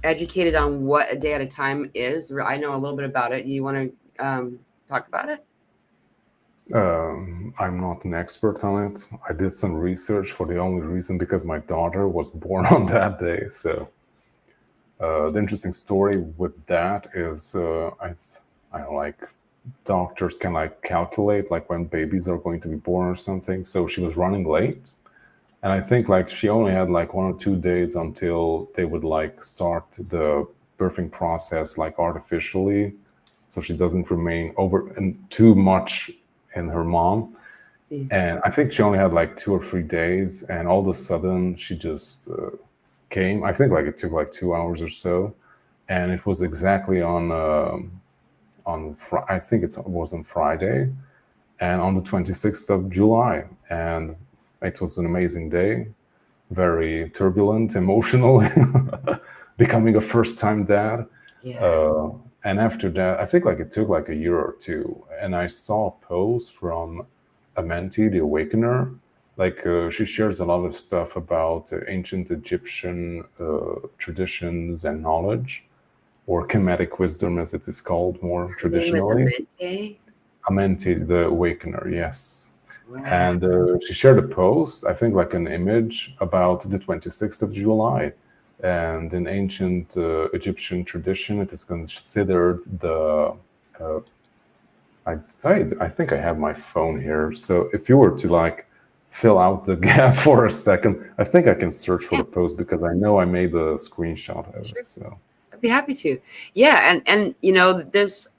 educated on what a day at a time is. I know a little bit about it. You want to talk about it? I'm not an expert on it. I did some research for the only reason because my daughter was born on that day. So the interesting story with that is I don't like doctors can like calculate like when babies are going to be born or something. So she was running late, and I think like she only had like 1 or 2 days until they would like start the birthing process like artificially, so she doesn't remain over and too much in her mom. Yeah. And I think she only had like 2 or 3 days, and all of a sudden she just came. I think like it took like 2 hours or so, and it was exactly I think it was on Friday, and on the 26th of July, and it was an amazing day, very turbulent, emotional, becoming a first-time dad. Yeah. And after that, I think like it took like a year or two, and I saw a post from Amenti, the Awakener. Like she shares a lot of stuff about ancient Egyptian traditions and knowledge, or Kemetic wisdom, as it is called more Her name is traditionally. Amente. Amenti, the Awakener, yes. Wow. And she shared a post, I think like an image about the 26th of July. And in ancient Egyptian tradition, it is considered the. I think I have my phone here. So if you were to like fill out the gap for a second, I think I can search for the post because I know I made a screenshot of Sure. it. So I'd be happy to. Yeah, and you know, this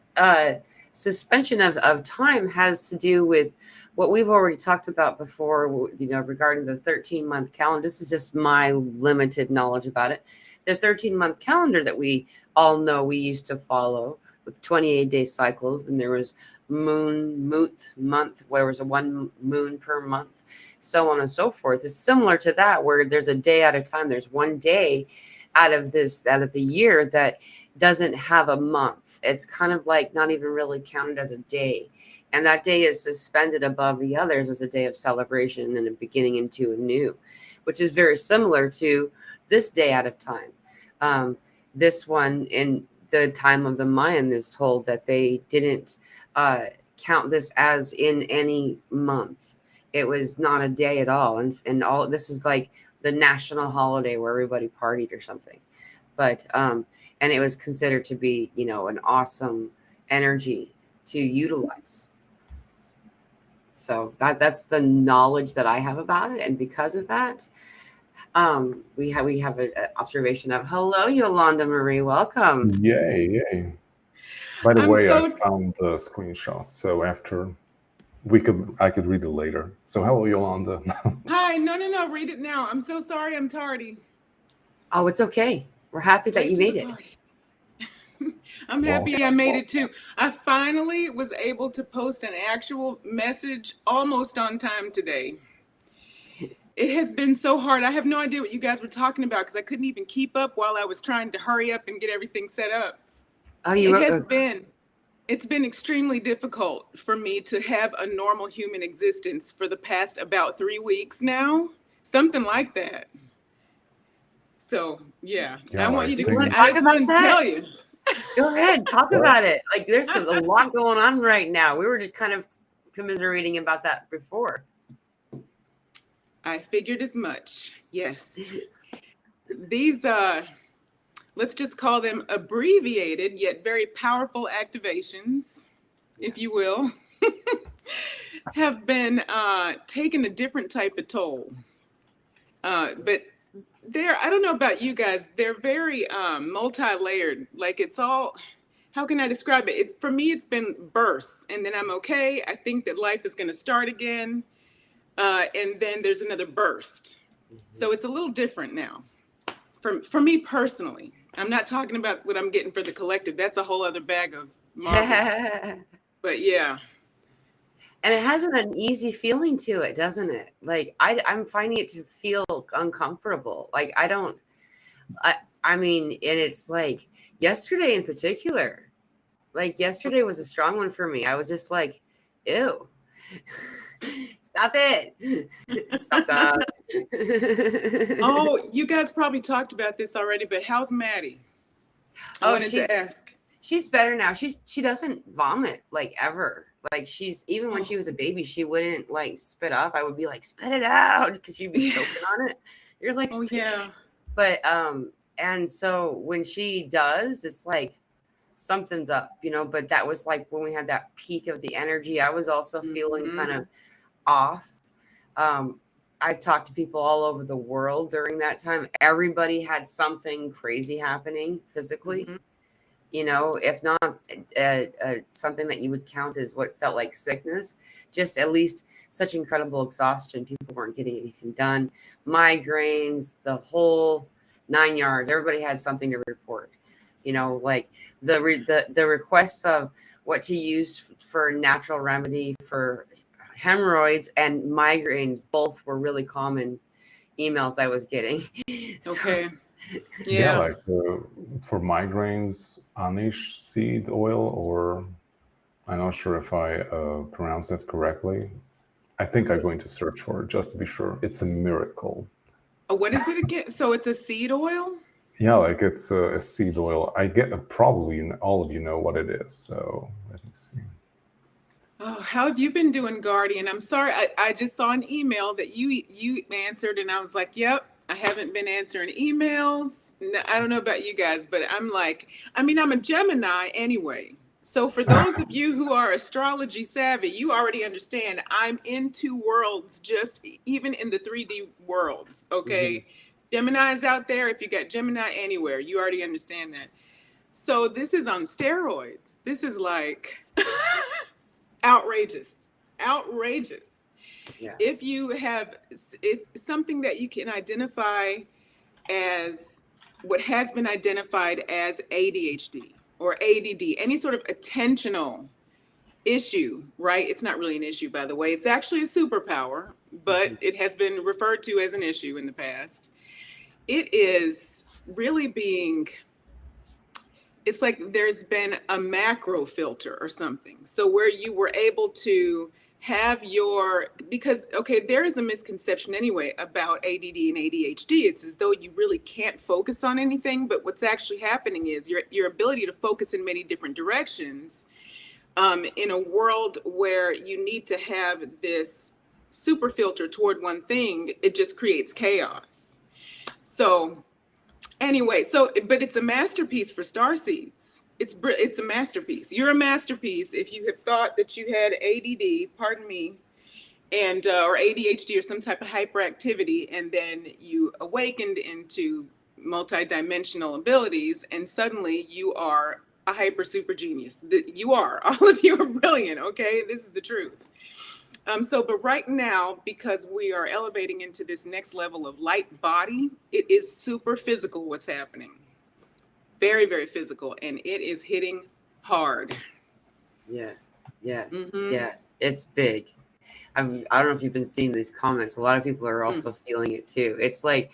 suspension of time has to do with what we've already talked about before, you know, regarding the 13-month calendar. This is just my limited knowledge about it. The 13-month calendar that we all know we used to follow with 28-day cycles, and there was month, where was a one moon per month, so on and so forth. Is similar to that, where there's a day at a time. There's one day out of the year that doesn't have a month. It's kind of like not even really counted as a day, and that day is suspended above the others as a day of celebration and a beginning into a new, which is very similar to this day out of time. This one in the time of the Mayan is told that they didn't count this as in any month. It was not a day at all, and all this is like the national holiday where everybody partied or something. But and it was considered to be, you know, an awesome energy to utilize. So that's the knowledge that I have about it, and because of that, we have an observation of hello, Yolanda Marie, welcome. yay. By the I'm way, I so found the screenshot. So after I could read it later. So hello, Yolanda. hi. No. Read it now. I'm so sorry. I'm tardy. Oh, it's okay. We're happy that Late you to the made it. party. I'm Well, happy I made it too. I finally was able to post an actual message almost on time today. It has been so hard. I have no idea what you guys were talking about because I couldn't even keep up while I was trying to hurry up and get everything set up. Oh, you It wrote. has been it's been extremely difficult for me to have a normal human existence for the past about 3 weeks now. Something like that. So yeah, yeah, I want I you to You want think to continue. I talk just about want to that? tell you. Go ahead, talk what? about it. Like there's a lot going on right now. We were just kind of commiserating about that before. I figured as much. Yes. These let's just call them abbreviated yet very powerful activations, if you will, have been taking a different type of toll. But I don't know about you guys, they're very multi-layered. Like it's all, how can I describe it? For me, it's been bursts, and then I'm okay. I think that life is going to start again, and then there's another burst. So it's a little different now. For me personally, I'm not talking about what I'm getting for the collective. That's a whole other bag of marbles. And But yeah, it has an easy feeling to it, doesn't it? Like I'm finding it to feel uncomfortable. Like I, I mean, and it's like yesterday in particular. Like yesterday was a strong one for me. I was just like, ew. Stop it. Stop that. oh, you guys probably talked about this already, but how's Maddie? I Oh, wanted to ask. she's better now. She doesn't vomit like ever. Like she's even when Oh. she was a baby, she wouldn't like spit up. I would be like, spit it out because she'd be choking on it. You're like, Oh yeah. but and so when she does, it's like something's up, you know. But that was like when we had that peak of the energy. I was also feeling kind of off. Um, I've talked to people all over the world during that time. Everybody had something crazy happening physically. Mhm. You know, if not something that you would count as what felt like sickness, just at least such incredible exhaustion. People weren't getting anything done. Migraines, the whole 9 yards. Everybody had something to report. You know, like the requests of what to use for natural remedy for hemorrhoids and migraines both were really common emails I was getting. So, Okay. Yeah, Yeah. like for migraines, anish seed oil, or I'm not sure if I pronounced it correctly. I think I'm going to search for it just to be sure. It's a miracle. What is it again? So it's a seed oil? Yeah, like it's a seed oil. I get probably all of you know what it is. So let me see. Oh, how have you been doing, Guardian? I'm sorry, I just saw an email that you answered, and I was like, yep, I haven't been answering emails. I don't know about you guys, but I'm like, I mean, I'm a Gemini anyway. So for those of you who are astrology savvy, you already understand I'm in two worlds, just even in the 3D worlds, okay? Gemini's out there, if you got Gemini anywhere, you already understand that. So this is on steroids. This is like outrageous. yeah. If something that you can identify as what has been identified as ADHD or ADD, any sort of attentional issue, right? It's not really an issue, by the way. It's actually a superpower, but it has been referred to as an issue in the past. It is really it's like there's been a macro filter or something. So where you were able to have because okay, there is a misconception anyway about ADD and ADHD. It's as though you really can't focus on anything, but what's actually happening is your ability to focus in many different directions, in a world where you need to have this super filter toward one thing, it just creates chaos. So anyway, but it's a masterpiece for starseeds. It's a masterpiece. You're a masterpiece if you have thought that you had ADD, pardon me, and or ADHD or some type of hyperactivity, and then you awakened into multidimensional abilities, and suddenly you are a hyper super genius. You are. All of you are brilliant. Okay, this is the truth. But right now, because we are elevating into this next level of light body, it is super physical what's happening. Very, very physical. And it is hitting hard. Yeah. It's big. I don't know if you've been seeing these comments. A lot of people are also feeling it too. It's like,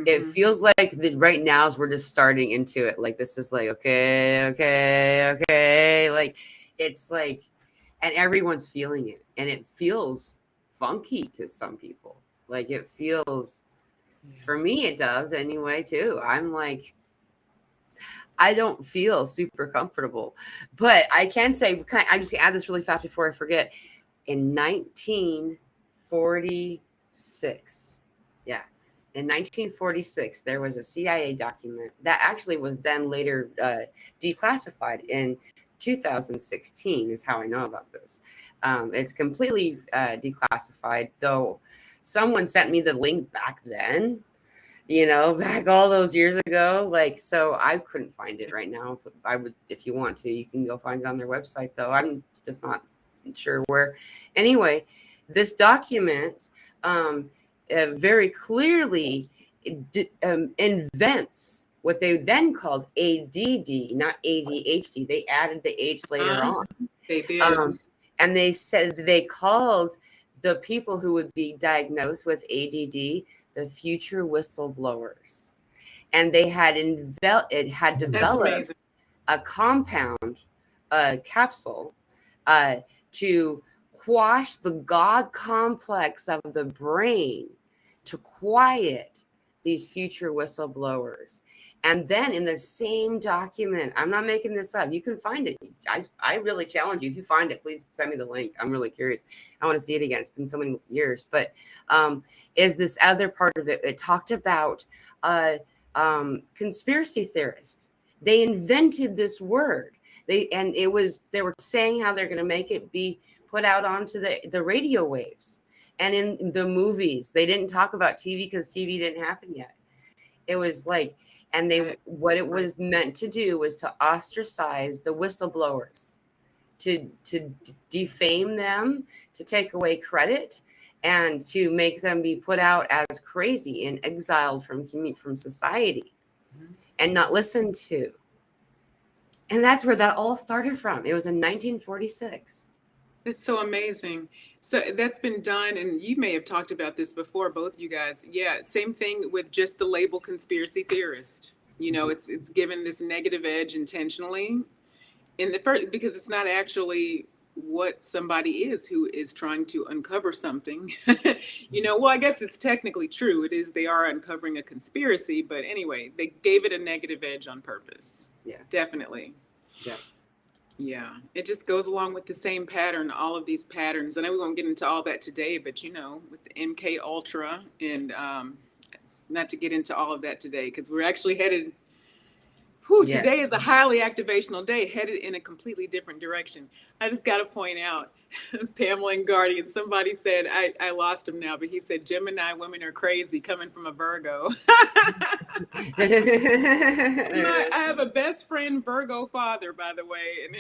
it feels like right now as we're just starting into it. Like, this is like, okay. Like, it's like, and everyone's feeling it. And it feels funky to some people. Like, it feels, for me, it does anyway, too. I'm like, I don't feel super comfortable. But I can say, I'm just going to add this really fast before I forget. In 1946, in 1946, there was a CIA document that actually was then later declassified in 2016, is how I know about this. It's completely declassified, though someone sent me the link back then, back all those years ago. Like, so I couldn't find it right now. If you want to, you can go find it on their website, though. I'm just not sure where. Anyway, this document very clearly invents what they then called ADD, not ADHD. They added the H later on. They did. And they said they called the people who would be diagnosed with ADD the future whistleblowers. And they had developed a compound, a capsule, to quash the God complex of the brain, to quiet these future whistleblowers. And then in the same document, I'm not making this up, you can find it. I really challenge you. If you find it, please send me the link. I'm really curious. I want to see it again. It's been so many years. But is this other part of it? It talked about conspiracy theorists. They invented this word. They were saying how they're going to make it be put out onto the radio waves. And in the movies, they didn't talk about TV because TV didn't happen yet. It was like, and what it was meant to do was to ostracize the whistleblowers, to defame them, to take away credit, and to make them be put out as crazy and exiled from society, and not listened to. And that's where that all started from. It was in 1946. That's so amazing. So that's been done, and you may have talked about this before, both you guys. Yeah, same thing with just the label conspiracy theorist. You know, it's given this negative edge intentionally in the first, because it's not actually what somebody is who is trying to uncover something. You know, well, I guess it's technically true. It is, they are uncovering a conspiracy, but anyway, they gave it a negative edge on purpose. Yeah, definitely. Yeah. Yeah, it just goes along with the same pattern, all of these patterns. I know we won't get into all that today, but you know, with the MK Ultra and not to get into all of that today, because we're actually headed, today is a highly activational day, headed in a completely different direction. I just got to point out, Pamela and Guardian, somebody said, I lost him now, but he said, Gemini women are crazy coming from a Virgo. I have a best friend, Virgo father, by the way. And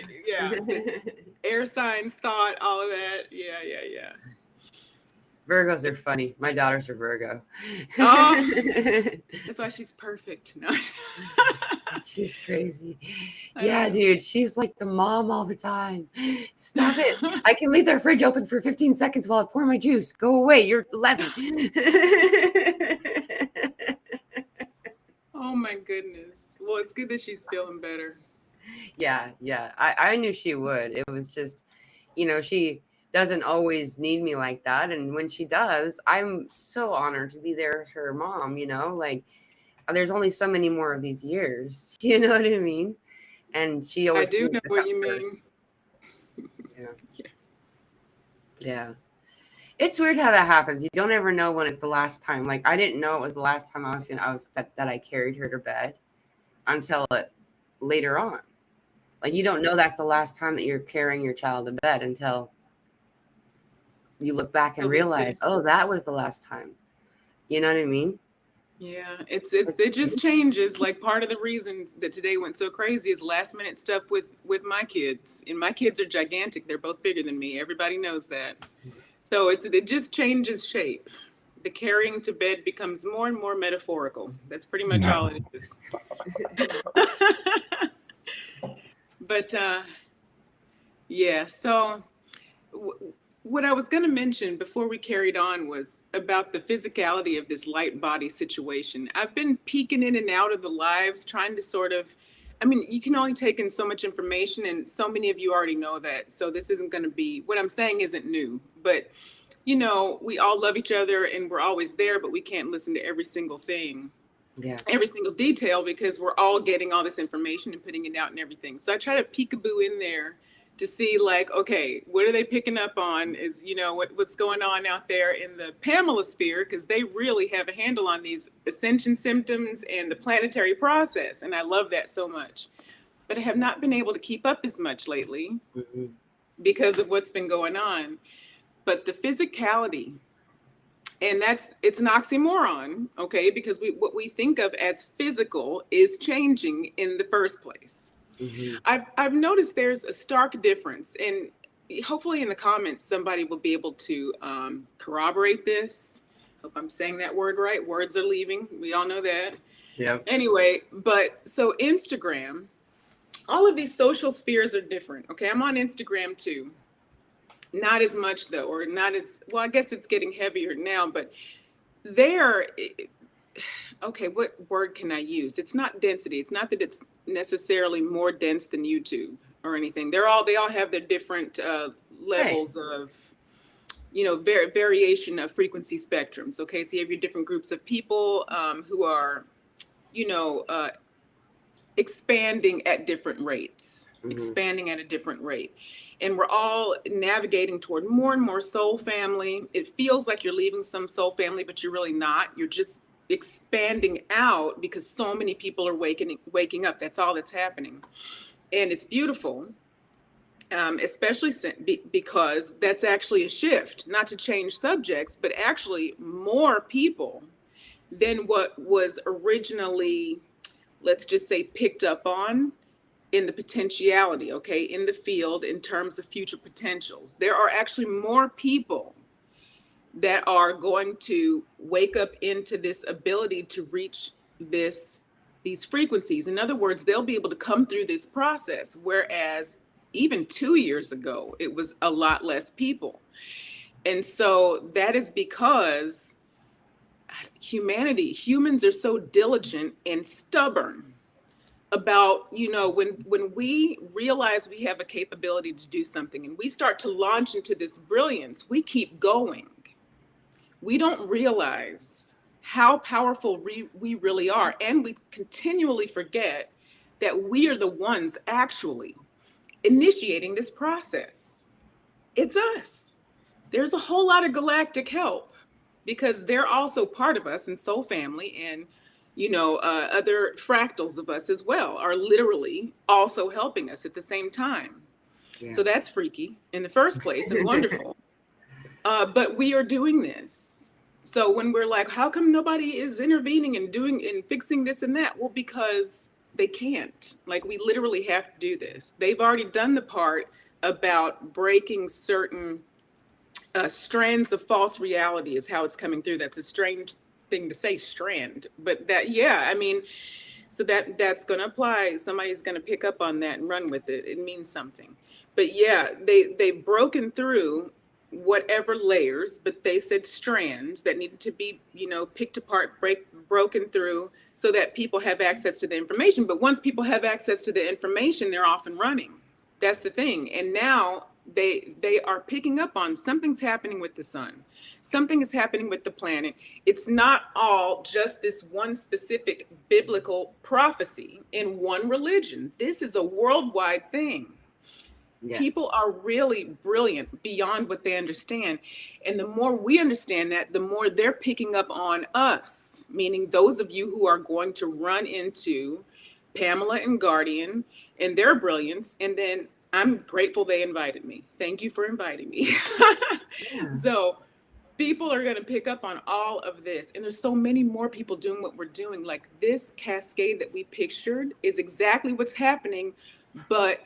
air signs, thought, all of that. Yeah. Virgos are funny. My daughters are Virgo. Oh, that's why she's perfect. No. She's crazy. Yeah, dude. She's like the mom all the time. Stop it. I can leave their fridge open for 15 seconds while I pour my juice. Go away. You're 11. Oh, my goodness. Well, it's good that she's feeling better. Yeah. I knew she would. It was just, you know, she doesn't always need me like that. And when she does, I'm so honored to be there as her mom, you know, like there's only so many more of these years. You know what I mean? And she always. I do know what you mean. Yeah. It's weird how that happens. You don't ever know when it's the last time. Like I didn't know it was the last time that I carried her to bed until later on. Like you don't know that's the last time that you're carrying your child to bed until you look back and realize, oh, that was the last time. You know what I mean? Yeah, it just changes. Like part of the reason that today went so crazy is last minute stuff with my kids. And my kids are gigantic. They're both bigger than me. Everybody knows that. So it just changes shape. The carrying to bed becomes more and more metaphorical. That's pretty much all it is. But yeah, so what I was going to mention before we carried on was about the physicality of this light body situation. I've been peeking in and out of the lives, trying to sort of, I mean, you can only take in so much information, and so many of you already know that. So this isn't going to be, what I'm saying isn't new, but you know, we all love each other and we're always there, but we can't listen to every single thing. Yeah. Every single detail, because we're all getting all this information and putting it out and everything. So I try to peekaboo in there to see like, okay, what are they picking up on? Is, you know, what's going on out there in the Pamela sphere, because they really have a handle on these ascension symptoms and the planetary process. And I love that so much. But I have not been able to keep up as much lately because of what's been going on. But the physicality, and it's an oxymoron, okay? Because what we think of as physical is changing in the first place. I've noticed there's a stark difference, and hopefully in the comments somebody will be able to corroborate this. Hope I'm saying that word right. Words are leaving. We all know that. Yeah. Anyway, but so Instagram, all of these social spheres are different. Okay, I'm on Instagram too. Not as much though, or not as well. I guess it's getting heavier now, but there. Okay, what word can I use? It's not density. It's not that it's necessarily more dense than YouTube or anything. They all have their different levels of, you know, variation of frequency spectrums. Okay, so you have your different groups of people who are, you know, expanding at different rates, Mhm. expanding at a different rate. And we're all navigating toward more and more soul family. It feels like you're leaving some soul family, but you're really not. You're just expanding out because so many people are waking up. That's all that's happening. And it's beautiful, especially because that's actually a shift, not to change subjects, but actually more people than what was originally, let's just say, picked up on in the potentiality, okay, in the field in terms of future potentials. There are actually more people that are going to wake up into this ability to reach these frequencies. In other words, they'll be able to come through this process, whereas even 2 years ago, it was a lot less people. And so that is because humans are so diligent and stubborn about, when we realize we have a capability to do something and we start to launch into this brilliance, we keep going. We don't realize how powerful we really are. And we continually forget that we are the ones actually initiating this process. It's us. There's a whole lot of galactic help because they're also part of us and soul family, and other fractals of us as well are literally also helping us at the same time. Yeah. So that's freaky in the first place and wonderful. But we are doing this. So when we're like, how come nobody is intervening and doing and fixing this and that? Well, because they can't. Like, we literally have to do this. They've already done the part about breaking certain strands of false reality is how it's coming through. That's a strange thing to say, strand, but that, yeah, I mean, so that's going to apply. Somebody's going to pick up on that and run with it. It means something. But yeah, they've broken through whatever layers, but they said strands that needed to be, picked apart, broken through so that people have access to the information. But once people have access to the information, they're off and running. That's the thing. And now they are picking up on something's happening with the sun. Something is happening with the planet. It's not all just this one specific biblical prophecy in one religion. This is a worldwide thing. Yeah. People are really brilliant beyond what they understand. And the more we understand that, the more they're picking up on us, meaning those of you who are going to run into Pamela and Guardian and their brilliance. And then I'm grateful they invited me. Thank you for inviting me. Yeah. So people are going to pick up on all of this. And there's so many more people doing what we're doing. Like, this cascade that we pictured is exactly what's happening. But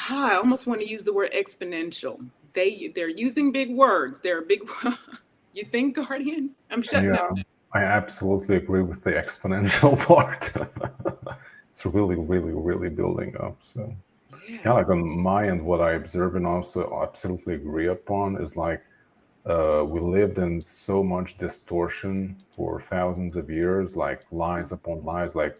I almost want to use the word exponential. They're using big words. They're big. You think, Guardian? I'm shutting up. Yeah, I absolutely agree with the exponential part. It's really, really, really building up. So yeah, like on my end, what I observe and also absolutely agree upon is like we lived in so much distortion for thousands of years, like lies upon lies, like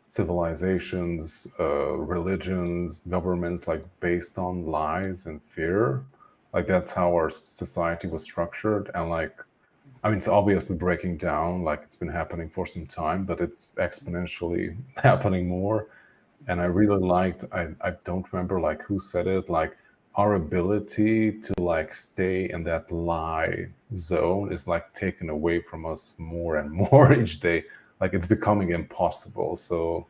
civilizations, religions, governments, like based on lies and fear. Like that's how our society was structured. And like, I mean, it's obviously breaking down, like it's been happening for some time, but it's exponentially happening more. And I really liked, I don't remember like who said it, like our ability to like stay in that lie zone is like taken away from us more and more each day. Like it's becoming impossible. So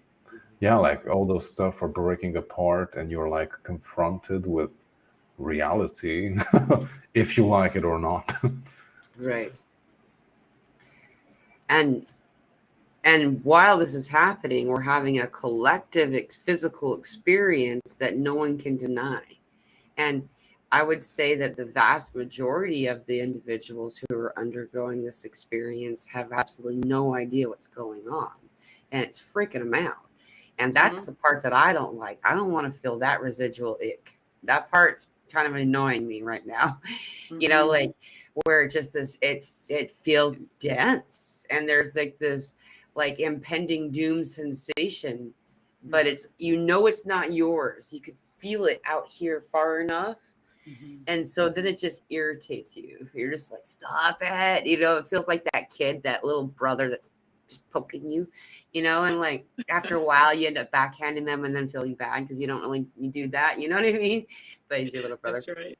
yeah, like all those stuff are breaking apart and you're like confronted with reality, if you like it or not. Right. And while this is happening, we're having a collective physical experience that no one can deny. And I would say that the vast majority of the individuals who are undergoing this experience have absolutely no idea what's going on. And it's freaking them out. And that's the part that I don't like. I don't want to feel that residual ick. That part's kind of annoying me right now. Like where just it feels dense and there's like this like impending doom sensation, but it's it's not yours. You could feel it out here far enough. And so then it just irritates you. You're just like, stop it. It feels like that kid, that little brother that's just poking you, and like after a while you end up backhanding them and then feeling bad because you don't really do that. You know what I mean? But he's your little brother. That's right.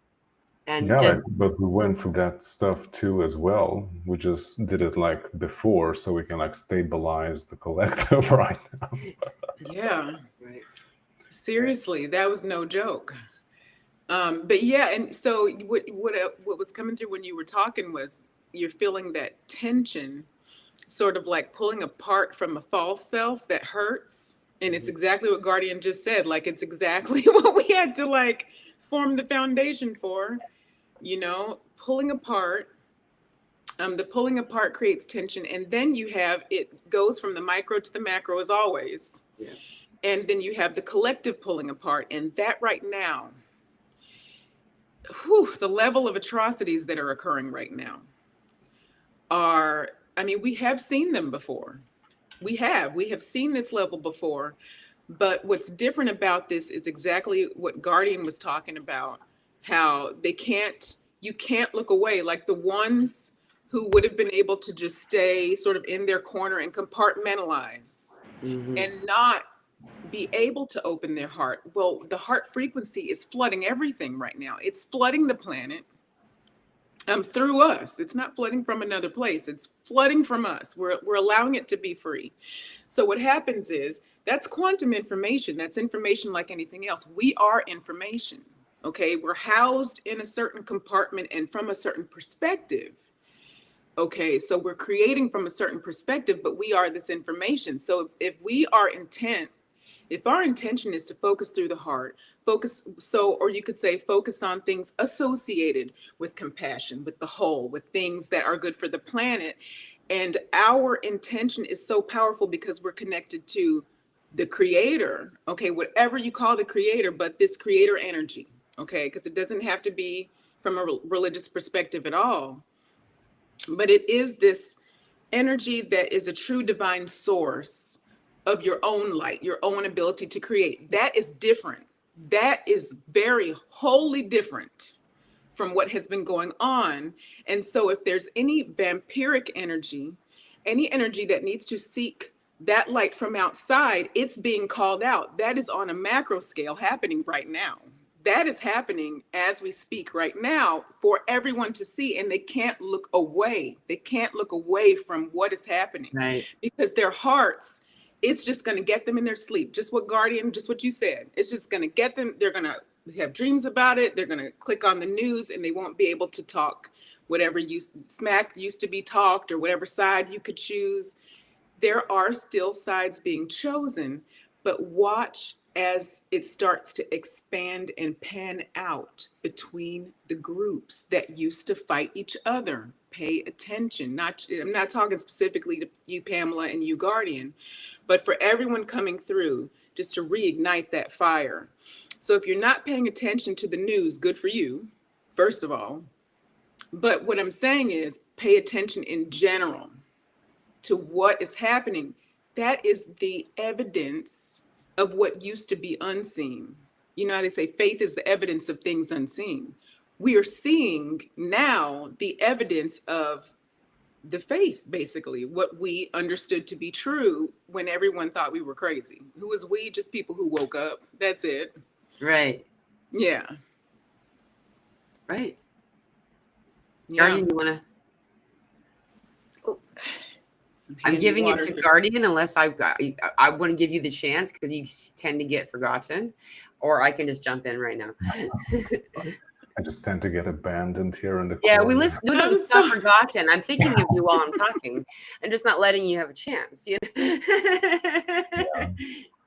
And Yeah, just but we went through that stuff too as well. We just did it like before so we can like stabilize the collective right now. Yeah. right. Seriously, that was no joke. But yeah, and so what was coming through when you were talking was you're feeling that tension, sort of like pulling apart from a false self that hurts. And it's exactly what Guardian just said. Like it's exactly what we had to like form the foundation for, pulling apart. The pulling apart creates tension, and then you have it goes from the micro to the macro as always. Yeah. And then you have the collective pulling apart, and that right now, the level of atrocities that are occurring right now are, I mean, we have seen them before. We have seen this level before, but what's different about this is exactly what Guardian was talking about, how you can't look away. Like the ones who would have been able to just stay sort of in their corner and compartmentalize and not be able to open their heart. Well, the heart frequency is flooding everything right now. It's flooding the planet through us. It's not flooding from another place. It's flooding from us. We're allowing it to be free. So what happens is that's quantum information. That's information like anything else. We are information. Okay, we're housed in a certain compartment and from a certain perspective. Okay, so we're creating from a certain perspective, but we are this information. So if our intention is to focus through the heart, or you could say focus on things associated with compassion, with the whole, with things that are good for the planet. And our intention is so powerful because we're connected to the creator, okay, whatever you call the creator, but this creator energy, okay, because it doesn't have to be from a religious perspective at all. But it is this energy that is a true divine source of your own light, your own ability to create. That is different. That is very wholly different from what has been going on. And so if there's any vampiric energy, any energy that needs to seek that light from outside, it's being called out. That is on a macro scale happening right now. That is happening as we speak right now for everyone to see, and they can't look away. They can't look away from what is happening, Right. because their hearts, it's just going to get them in their sleep. Just what you said. It's just going to get them. They're going to have dreams about it. They're going to click on the news and they won't be able to talk whatever smack used to be talked, or whatever side you could choose. There are still sides being chosen, but watch as it starts to expand and pan out between the groups that used to fight each other. Pay attention. I'm not talking specifically to you, Pamela, and you, Guardian, but for everyone coming through, just to reignite that fire. So if you're not paying attention to the news, good for you, first of all. But what I'm saying is pay attention in general to what is happening. That is the evidence of what used to be unseen. You know how they say faith is the evidence of things unseen. We are seeing now the evidence of the faith, basically, what we understood to be true when everyone thought we were crazy. Who was we? Just people who woke up. That's it. Right. Yeah. Right. Yeah. Guardian, you want to? I'm Handy giving it water to here. Guardian unless I want to give you the chance because you tend to get forgotten, or I can just jump in right now. I just tend to get abandoned here in the Yeah, corner. we listen. No, I'm it's not sorry. forgotten. I'm thinking of you while I'm talking. I'm just not letting you have a chance. You know?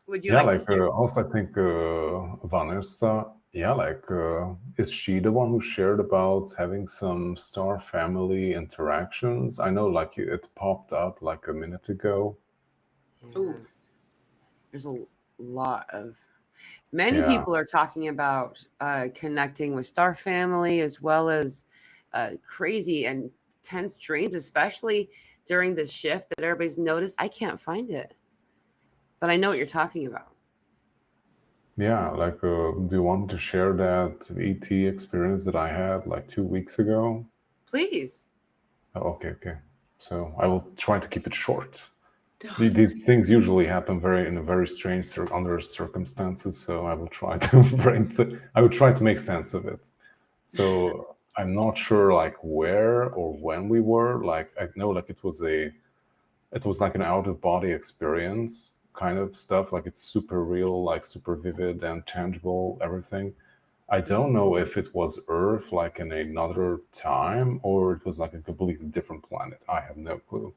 Would you Yeah, like like to? also I think Vanessa, yeah, like is she the one who shared about having some star family interactions? I know like it popped up like a minute ago. Yeah. There's a lot of many Yeah. people are talking about connecting with star family as well as crazy and tense dreams, especially during this shift that everybody's noticed. I can't find it, but I know what you're talking about. Yeah, like do you want to share that ET experience that I had like 2 weeks ago? Please. Oh, okay. So I will try to keep it short. These things usually happen in a very strange under circumstances. So I will try to I will try to make sense of it. So I'm not sure like where or when we were. Like I know like it was like an out of body experience kind of stuff. Like it's super real, like super vivid and tangible, everything. I don't know if it was Earth like in another time or it was like a completely different planet. I have no clue.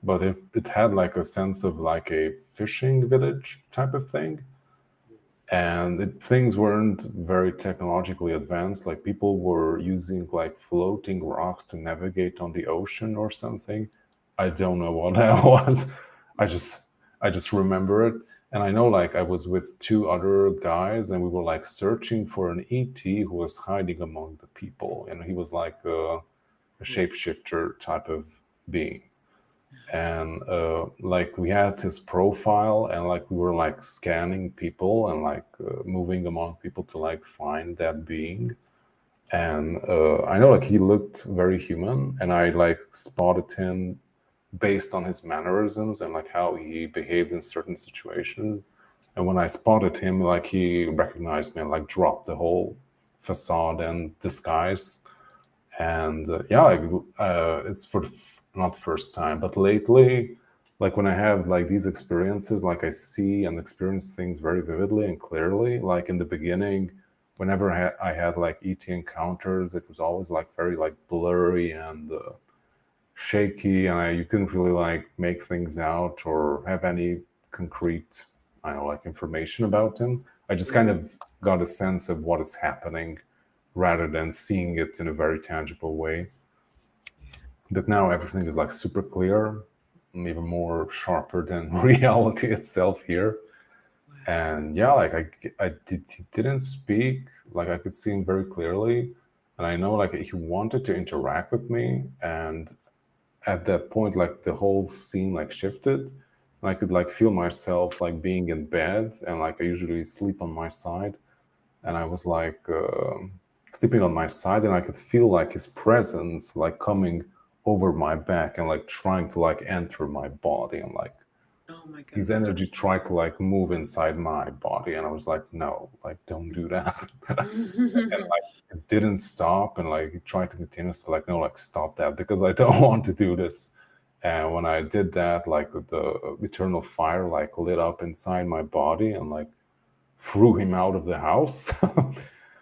But it had like a sense of like a fishing village type of thing. And things weren't very technologically advanced. Like people were using like floating rocks to navigate on the ocean or something. I don't know what that was. I just I just remember it. And I know like I was with two other guys and we were like searching for an ET who was hiding among the people. And he was like a shapeshifter type of being. And like we had his profile and like we were like scanning people and like moving among people to like find that being. And I know like he looked very human and I like spotted him based on his mannerisms and like how he behaved in certain situations. And when I spotted him, like he recognized me and like dropped the whole facade and disguise. And yeah, like, it's not the first time, but lately, like when I have like these experiences, like I see and experience things very vividly and clearly. Like in the beginning, whenever I had like ET encounters, it was always like very like blurry and shaky, and you couldn't really like make things out or have any concrete, I don't know, like information about him. I just kind of got a sense of what is happening rather than seeing it in a very tangible way. But now everything is like super clear and even more sharper than reality itself here. And yeah, like he didn't speak, like I could see him very clearly. And I know like he wanted to interact with me. And at that point, like the whole scene like shifted. And I could like feel myself like being in bed. And like I usually sleep on my side. And I was like sleeping on my side and I could feel like his presence like coming over my back and like trying to like enter my body and like Oh my his God. energy tried to like move inside my body and I was like no, like don't do that. And like it didn't stop and like he tried to continue, so like no, like stop that because I don't want to do this. And when I did that, like the eternal fire like lit up inside my body and like threw him out of the house.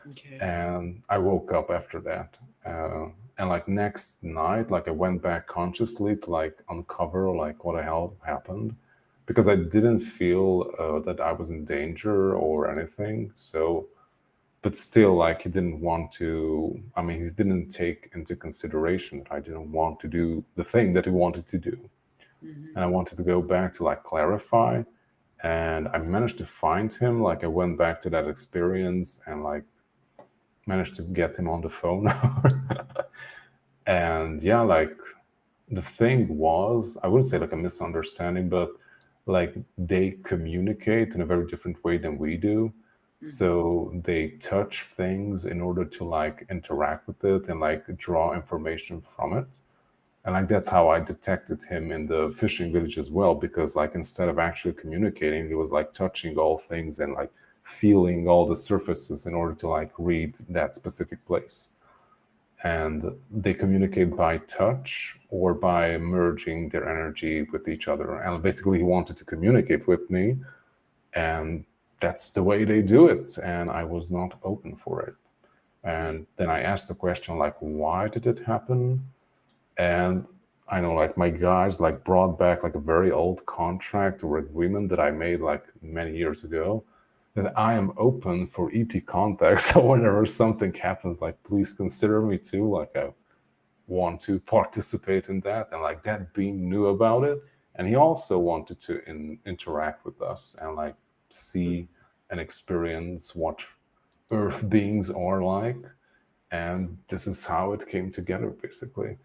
Okay. And I woke up after that. And like next night, like I went back consciously to like uncover like what the hell happened, because I didn't feel that I was in danger or anything. So, but still, like he didn't want to. I mean, he didn't take into consideration that I didn't want to do the thing that he wanted to do, and I wanted to go back to like clarify. And I managed to find him. Like I went back to that experience and like managed to get him on the phone. And yeah, like the thing was, I wouldn't say like a misunderstanding, but like they communicate in a very different way than we do. So they touch things in order to like interact with it and like draw information from it. And like that's how I detected him in the fishing village as well, because like instead of actually communicating, he was like touching all things and like feeling all the surfaces in order to like read that specific place. And they communicate by touch or by merging their energy with each other. And basically he wanted to communicate with me, and that's the way they do it. And I was not open for it. And then I asked the question like, why did it happen? And I know like my guys like brought back like a very old contract or agreement that I made like many years ago, that I am open for ET contact. So whenever something happens, like please consider me too. Like I want to participate in that. And like that being knew about it. And he also wanted to interact with us and like see and experience what Earth beings are like. And this is how it came together basically.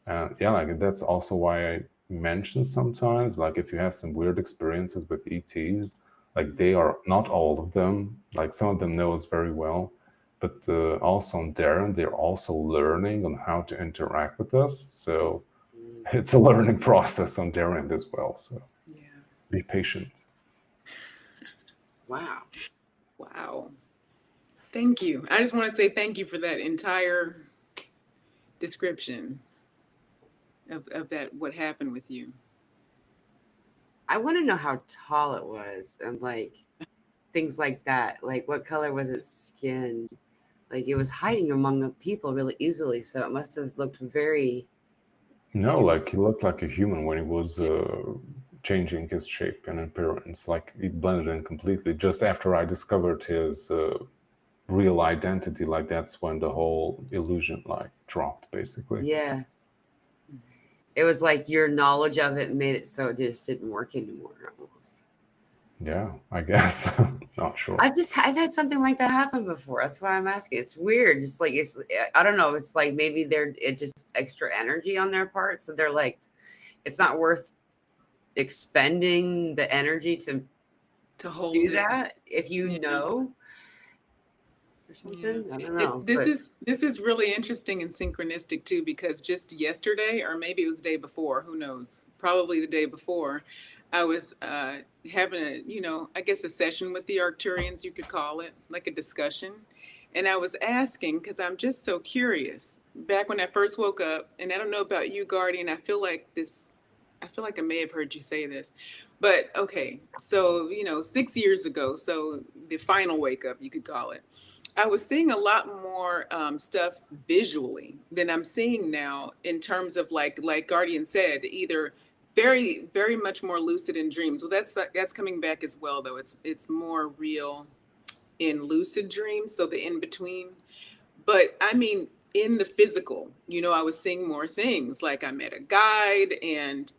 And yeah, like that's also why I mention sometimes, like if you have some weird experiences with ETs, like they are not all of them. Like some of them know us very well, but also on Darren, they're also learning on how to interact with us. So it's a learning process on their end as well. So Be patient. Wow. Wow. Thank you. I just want to say thank you for that entire description of that, what happened with you. I want to know how tall it was and like things like that. Like what color was its skin? Like it was hiding among the people really easily, so it must have looked very. No, like he looked like a human when he was changing his shape and appearance. Like he blended in completely. Just after I discovered his real identity, like that's when the whole illusion like dropped, basically. Yeah. It was like your knowledge of it made it so it just didn't work anymore almost. Yeah, I guess. Not sure. I've had something like that happen before. That's why I'm asking. It's weird. It's like I don't know. It's like maybe it just extra energy on their part, so they're like, it's not worth expending the energy to hold do it. that if you Yeah. know or something. Yeah. I don't know. This is really interesting and synchronistic too, because just yesterday, or maybe it was the day before, who knows? Probably the day before, I was having I guess a session with the Arcturians, you could call it, like a discussion. And I was asking, because I'm just so curious. Back when I first woke up, and I don't know about you, Guardian, I feel like I may have heard you say this, but okay. So, 6 years ago, so the final wake up, you could call it. I was seeing a lot more stuff visually than I'm seeing now in terms of like Guardian said, either very, very much more lucid in dreams. Well, that's coming back as well, though. It's more real in lucid dreams, so the in between. But I mean, in the physical, I was seeing more things. Like I met a guide, and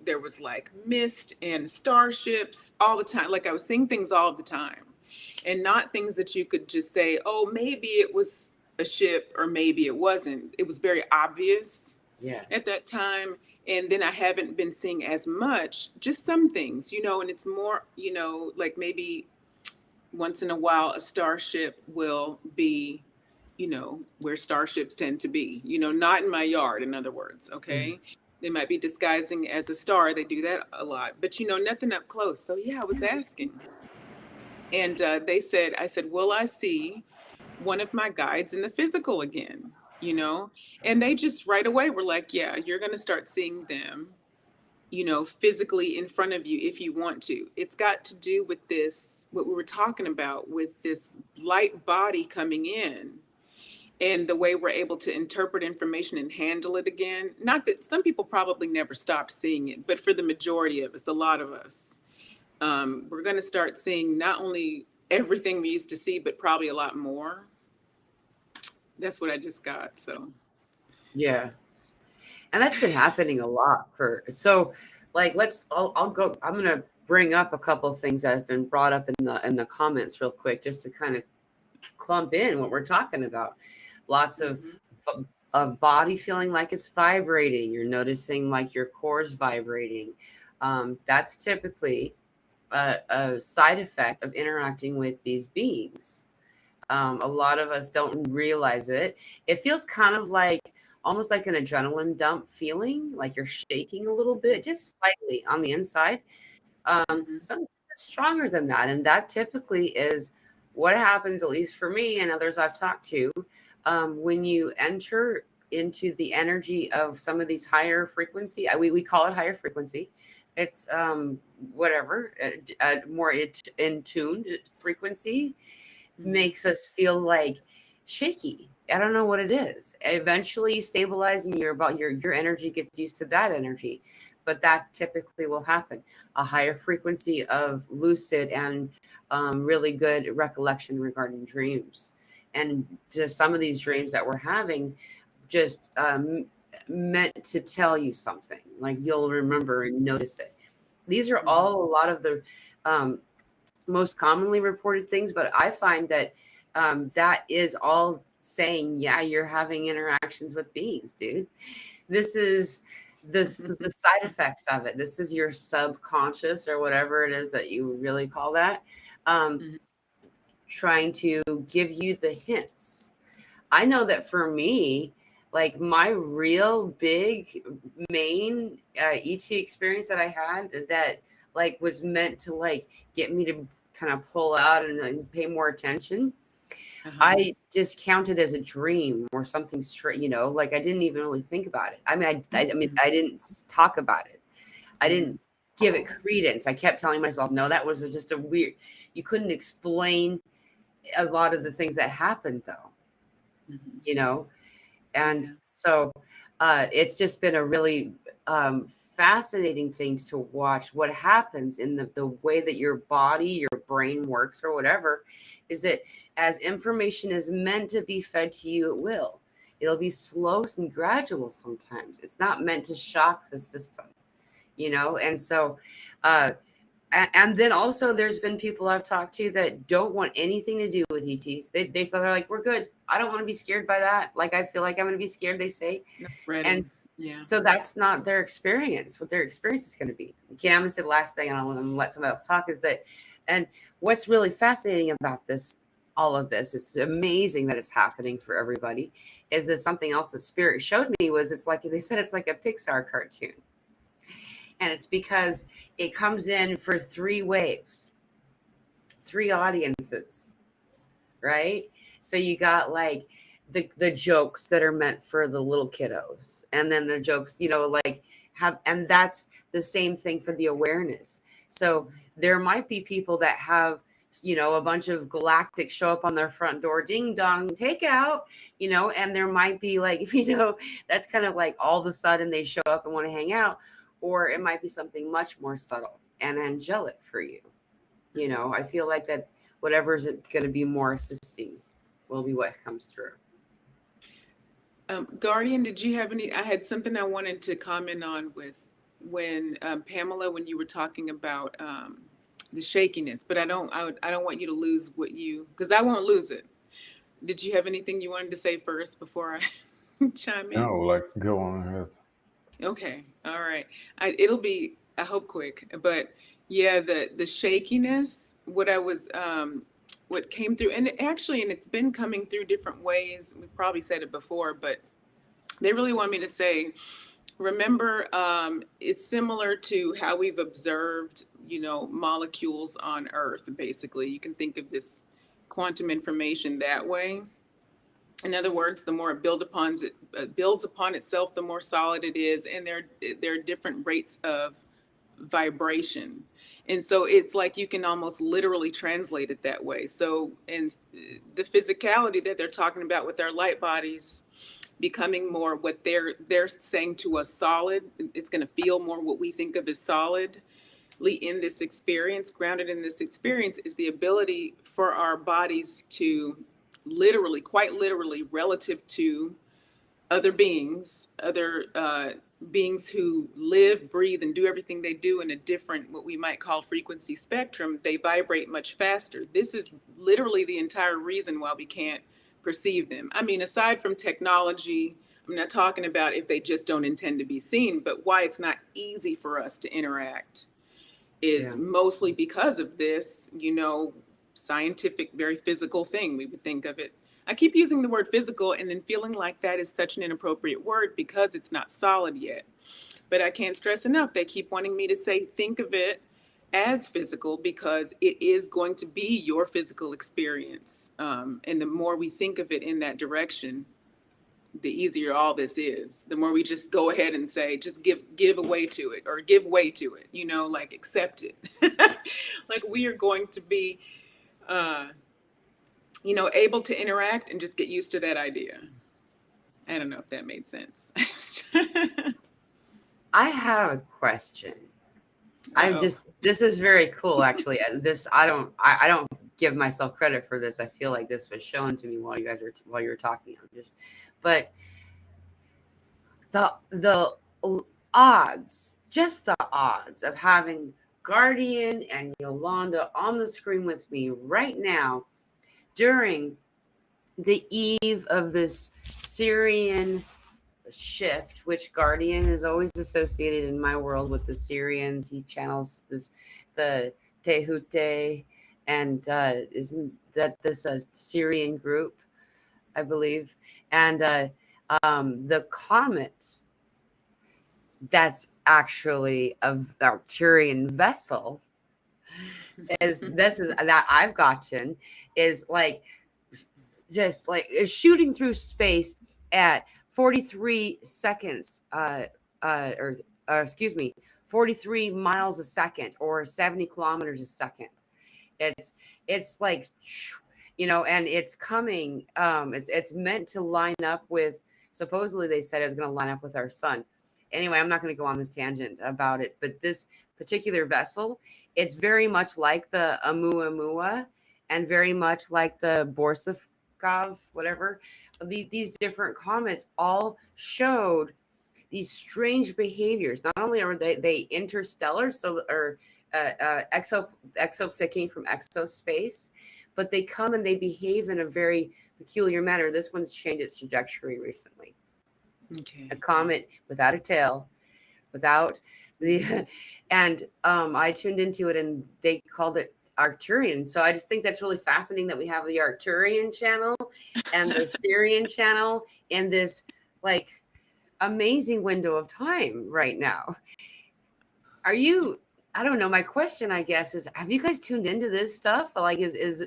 there was like mist and starships all the time. Like I was seeing things all the time, and not things that you could just say, oh, maybe it was a ship or maybe it wasn't. It was very obvious at that time. And then I haven't been seeing as much, just some things, and it's more, like maybe once in a while a starship will be, where starships tend to be, not in my yard, in other words. Okay. They might be disguising as a star. They do that a lot, but nothing up close. So yeah, I was asking. And I said, will I see one of my guides in the physical again? And they just right away were like, yeah, you're going to start seeing them, physically in front of you if you want to. It's got to do with this, what we were talking about with this light body coming in and the way we're able to interpret information and handle it again. Not that some people probably never stopped seeing it, but for the majority of us, a lot of us, we're going to start seeing not only everything we used to see, but probably a lot more. That's what I just got. So, yeah. And that's been happening a lot so like, I'll go, I'm going to bring up a couple of things that have been brought up in the comments real quick, just to kind of clump in what we're talking about. Lots of body feeling like it's vibrating. You're noticing like your core's vibrating. That's typically a side effect of interacting with these beings. A lot of us don't realize it. It feels kind of like almost like an adrenaline dump feeling, like you're shaking a little bit, just slightly on the inside. Something stronger than that. And that typically is what happens, at least for me and others I've talked to, when you enter into the energy of some of these higher frequency, we call it higher frequency. It's whatever, more in tuned frequency makes us feel like shaky. I don't know what it is. Eventually you stabilize and your energy gets used to that energy. But that typically will happen. A higher frequency of lucid and really good recollection regarding dreams. And just some of these dreams that we're having just meant to tell you something. Like you'll remember and notice it. These are all a lot of the most commonly reported things, but I find that that is all saying, yeah, you're having interactions with beings, dude. This is the side effects of it. This is your subconscious or whatever it is that you really call that, trying to give you the hints. I know that for me, like my real big main ET experience that I had that like was meant to like get me to kind of pull out and pay more attention, I discounted as a dream or something straight, like I didn't even really think about it. I mean, I didn't talk about it. I didn't give it credence. I kept telling myself, no, that was just a weird, you couldn't explain a lot of the things that happened though, and so it's just been a really fascinating thing to watch what happens in the way that your body, your brain works or whatever, is that as information is meant to be fed to you, it will. It'll be slow and gradual sometimes. It's not meant to shock the system, and so and then also there's been people I've talked to that don't want anything to do with ETs. They're like, we're good. I don't want to be scared by that. Like, I feel like I'm going to be scared, they say. And so that's not their experience. What their experience is going to be. Okay, I'm going to say the last thing and I'm going to let somebody else talk is that, and what's really fascinating about all of this, it's amazing that it's happening for everybody, is that something else the spirit showed me was it's like, they said it's like a Pixar cartoon. And it's because it comes in for 3 waves, 3 audiences, right? So you got like the jokes that are meant for the little kiddos. And then the jokes, like and that's the same thing for the awareness. So there might be people that have, a bunch of galactic show up on their front door, ding dong, take out, and there might be like, that's kind of like all of a sudden they show up and want to hang out. Or it might be something much more subtle and angelic for you. I feel like that whatever is going to be more assisting will be what comes through. Guardian, did you have any? I had something I wanted to comment on with when Pamela, when you were talking about the shakiness, but I don't want you to lose because I won't lose it. Did you have anything you wanted to say first before I chime in? No, like go on ahead. Okay. All right. It'll be, I hope, quick, but yeah, the shakiness, what came through, and it's been coming through different ways. We've probably said it before, but they really want me to say, remember, it's similar to how we've observed, molecules on Earth, basically. You can think of this quantum information that way. In other words, the more it builds upon itself, the more solid it is, and there are different rates of vibration. And so it's like you can almost literally translate it that way. So, and the physicality that they're talking about with our light bodies becoming more what they're saying to us solid, it's going to feel more what we think of as solidly in this experience, grounded in this experience, is the ability for our bodies to literally, quite literally, relative to other beings who live, breathe, and do everything they do in a different, what we might call frequency spectrum, they vibrate much faster. This is literally the entire reason why we can't perceive them. I mean, aside from technology, I'm not talking about if they just don't intend to be seen, but why it's not easy for us to interact is mostly because of this, scientific, very physical thing. We would think of it. I keep using the word physical and then feeling like that is such an inappropriate word because it's not solid yet. But I can't stress enough. They keep wanting me to say, think of it as physical because it is going to be your physical experience. And the more we think of it in that direction, the easier all this is. The more we just go ahead and say, just give away to it or give way to it, like accept it. Like we are going to be, able to interact and just get used to that idea. I don't know if that made sense. I have a question. This is very cool, actually. I don't give myself credit for this. I feel like this was shown to me while you were talking. But the odds, just the odds of having Guardian and Yolanda on the screen with me right now during the eve of this Syrian shift, which Guardian is always associated in my world with the Syrians. He channels the Tehute, and isn't that this Syrian group, I believe, and the comet that's actually a Arcturian vessel. Is this is that I've gotten is like just like is shooting through space at 43 seconds or excuse me 43 miles a second or 70 kilometers a second. It's like and it's coming it's meant to line up with, supposedly they said it was going to line up with our sun. Anyway, I'm not going to go on this tangent about it, but this particular vessel, it's very much like the Oumuamua and very much like the Borsukov, whatever. These different comets all showed these strange behaviors. Not only are they interstellar, so or exo that came from exospace, but they come and they behave in a very peculiar manner. This one's changed its trajectory recently. Okay. A comet without a tail, without the, and I tuned into it and they called it Arcturian. So I just think that's really fascinating that we have the Arcturian channel and the Syrian channel in this like amazing window of time right now. Are you, I don't know, my question I guess is, have you guys tuned into this stuff? Like is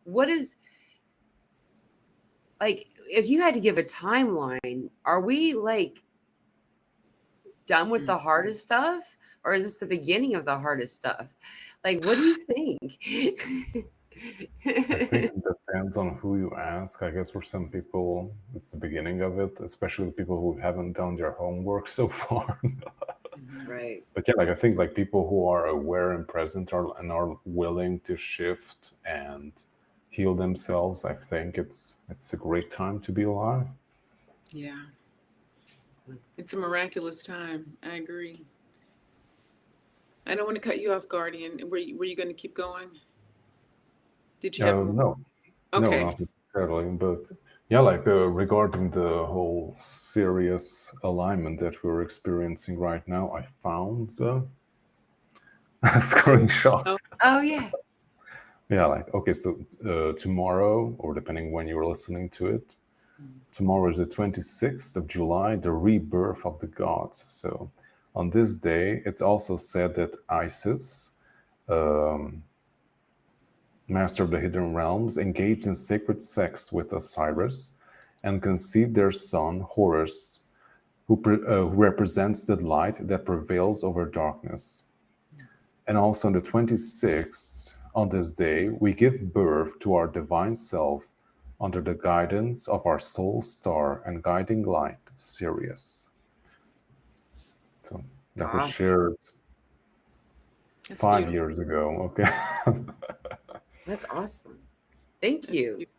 what is, like, if you had to give a timeline, are we like done with the hardest stuff, or is this the beginning of the hardest stuff? Like, what do you think? I think it depends on who you ask. I guess for some people, it's the beginning of it, especially the people who haven't done their homework so far. Right. But yeah, like I think like people who are aware and present are willing to shift and heal themselves, I think it's a great time to be alive. Yeah. It's a miraculous time. I agree. I don't want to cut you off, Guardian. Were you going to keep going? Did you have more? No, Okay. not necessarily, but yeah, like regarding the whole serious alignment that we're experiencing right now, I found a screenshot. Oh yeah. Yeah, like okay, so tomorrow, or depending when you're listening to it, tomorrow is the 26th of July, the rebirth of the gods. So on this day, it's also said that Isis, master of the hidden realms, engaged in sacred sex with Osiris and conceived their son, Horus, who represents the light that prevails over darkness. And also on the 26th, on this day, we give birth to our divine self under the guidance of our soul star and guiding light, Sirius. So that was shared That's 5 beautiful. years ago. Okay. That's awesome. Thank That's you. beautiful.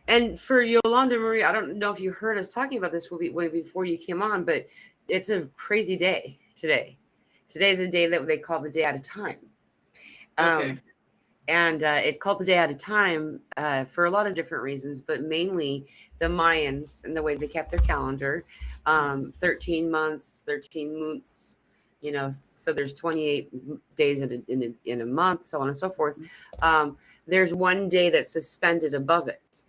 And for Yolanda Marie, I don't know if you heard us talking about this way before you came on, but it's a crazy day today. Today's a day that they call the day at a time. Okay. And it's called the day at a time for a lot of different reasons, but mainly the Mayans and the way they kept their calendar. 13 months, 13 months, so there's 28 days in a month, so on and so forth. There's one day that's suspended above it,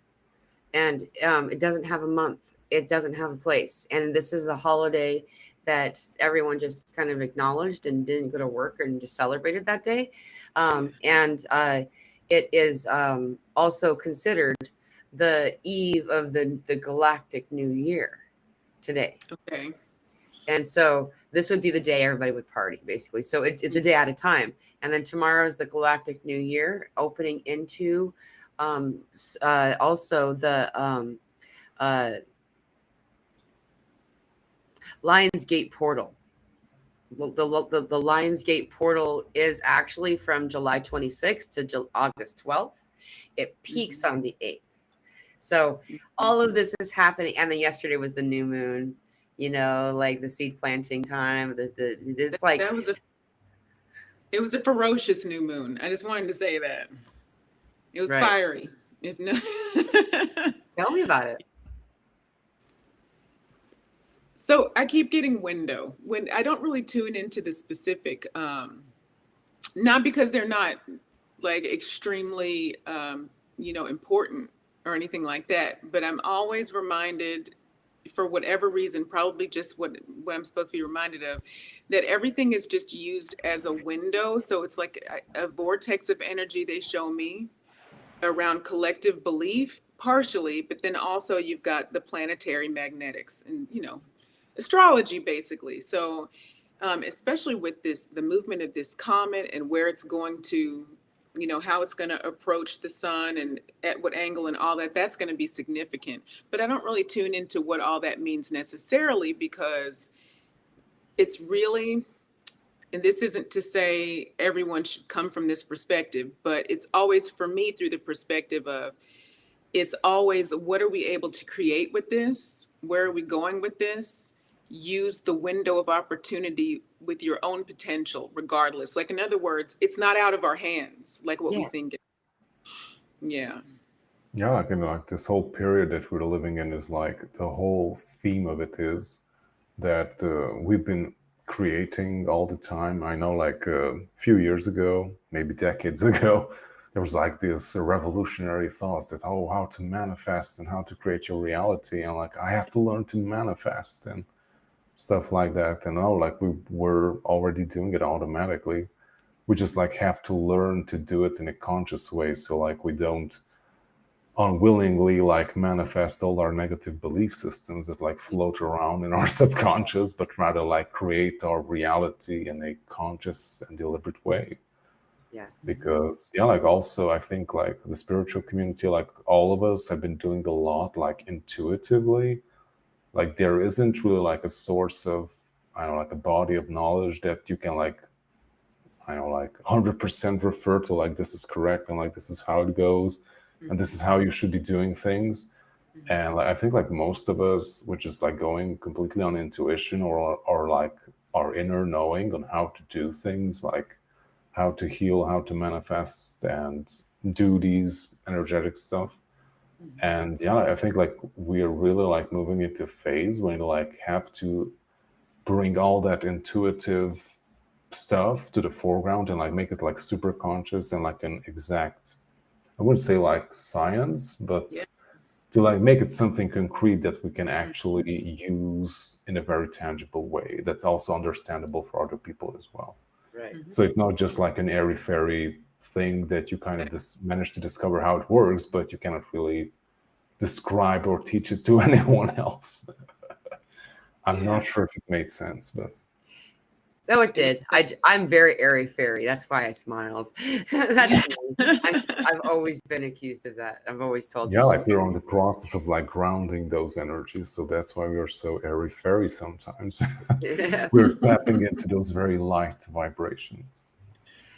and it doesn't have a month. It doesn't have a place. And this is a holiday that everyone just kind of acknowledged and didn't go to work and just celebrated that day. And it is also considered the eve of the galactic new year today. Okay. And so this would be the day everybody would party, basically. So it's a day at a time. And then tomorrow is the galactic new year, opening into also the Lionsgate portal. The Lionsgate portal is actually from July 26th to August 12th. It peaks on the 8th. So all of this is happening. And then yesterday was the new moon, like the seed planting time. It's like it was a ferocious new moon. I just wanted to say that. It was fiery. If no Tell me about it. So I keep getting window when I don't really tune into the specific, not because they're not like extremely, important or anything like that, but I'm always reminded for whatever reason, probably just what I'm supposed to be reminded of, that everything is just used as a window. So it's like a vortex of energy they show me around collective belief, partially, but then also you've got the planetary magnetics and, astrology basically. So especially with the movement of this comet and where it's going to, how it's going to approach the sun and at what angle and all that, that's going to be significant. But I don't really tune into what all that means necessarily, because it's really, and this isn't to say everyone should come from this perspective, but it's always for me through the perspective of, it's always, what are we able to create with this? Where are we going with this? Use the window of opportunity with your own potential, regardless. Like, in other words, it's not out of our hands, like what we Yeah. think. Yeah. Yeah, like this whole period that we're living in is like, the whole theme of it is that we've been creating all the time. I know, like a few years ago, maybe decades ago, there was like this revolutionary thoughts that, oh, how to manifest and how to create your reality, and like, I have to learn to manifest and stuff like that. And oh, like, we were already doing it automatically. We just like have to learn to do it in a conscious way, so like we don't unwillingly like manifest all our negative belief systems that like float around in our subconscious, but rather like create our reality in a conscious and deliberate way. Yeah. Because like, also I think like the spiritual community, like all of us have been doing a lot like intuitively. Like, there isn't really like a source of, I don't know, like a body of knowledge that you can like, I don't know, like 100% refer to, like, this is correct and like this is how it goes and this is how you should be doing things. And like, I think like most of us, which is like going completely on intuition or like our inner knowing on how to do things, like how to heal, how to manifest and do these energetic stuff. And I think like we are really like moving into a phase when you like have to bring all that intuitive stuff to the foreground and like make it like super conscious and like an exact, I wouldn't say like science, but to like make it something concrete that we can actually use in a very tangible way that's also understandable for other people as well. Right. So it's not just like an airy fairy thing that you kind of just manage to discover how it works, but you cannot really describe or teach it to anyone else. I'm not sure if it made sense, but No, it did. I'm very airy fairy. That's why I smiled. That's me. I've always been accused of that. I've always told you. like we're on the process of like grounding those energies, so that's why we are so airy fairy sometimes. We're tapping into those very light vibrations.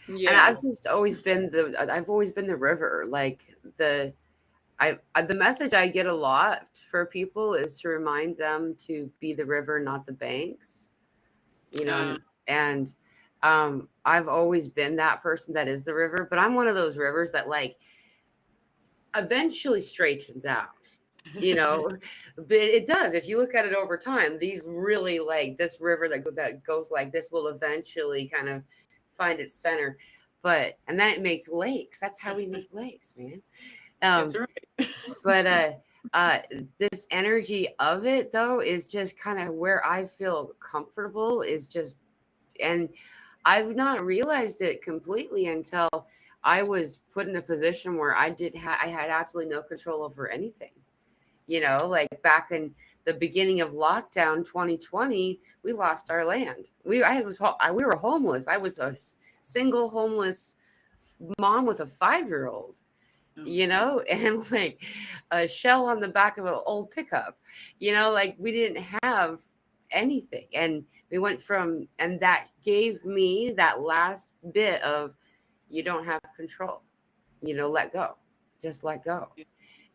And I've just always been the river. Like the message I get a lot for people is to remind them to be the river, not the banks. And I've always been that person that is the river, but I'm one of those rivers that like eventually straightens out, but it does. If you look at it over time, these really like this river that goes like this will eventually kind of find its center, and then it makes lakes. That's how we make lakes, man. That's right. But this energy of it though is just kind of where I feel comfortable, is just, and I've not realized it completely until I was put in a position where I had absolutely no control over anything. Like back in the beginning of lockdown 2020, we lost our land. We were homeless. I was a single homeless mom with a 5-year-old. And like a shell on the back of an old pickup, like we didn't have anything. And we went from, and that gave me that last bit of, you don't have control, let go, just let go.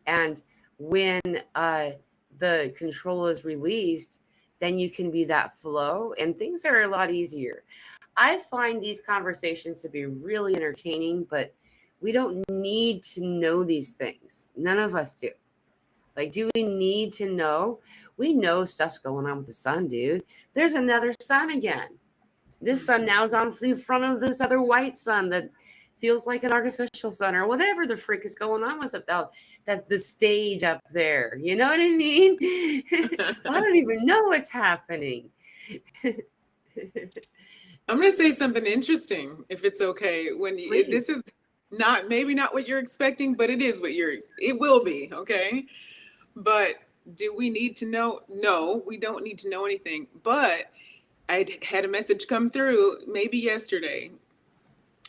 And when the control is released, then you can be that flow and things are a lot easier. I find these conversations to be really entertaining, but we don't need to know these things. None of us do. Like, do we need to know? We know stuff's going on with the sun, dude. There's another sun again. This sun now is on in front of this other white sun that feels like an artificial sun or whatever the freak is going on with it. That the stage up there. You know what I mean? I don't even know what's happening. I'm going to say something interesting, if it's okay. This is maybe not what you're expecting, but it is it will be, okay? But do we need to know? No, we don't need to know anything. But I had a message come through maybe yesterday.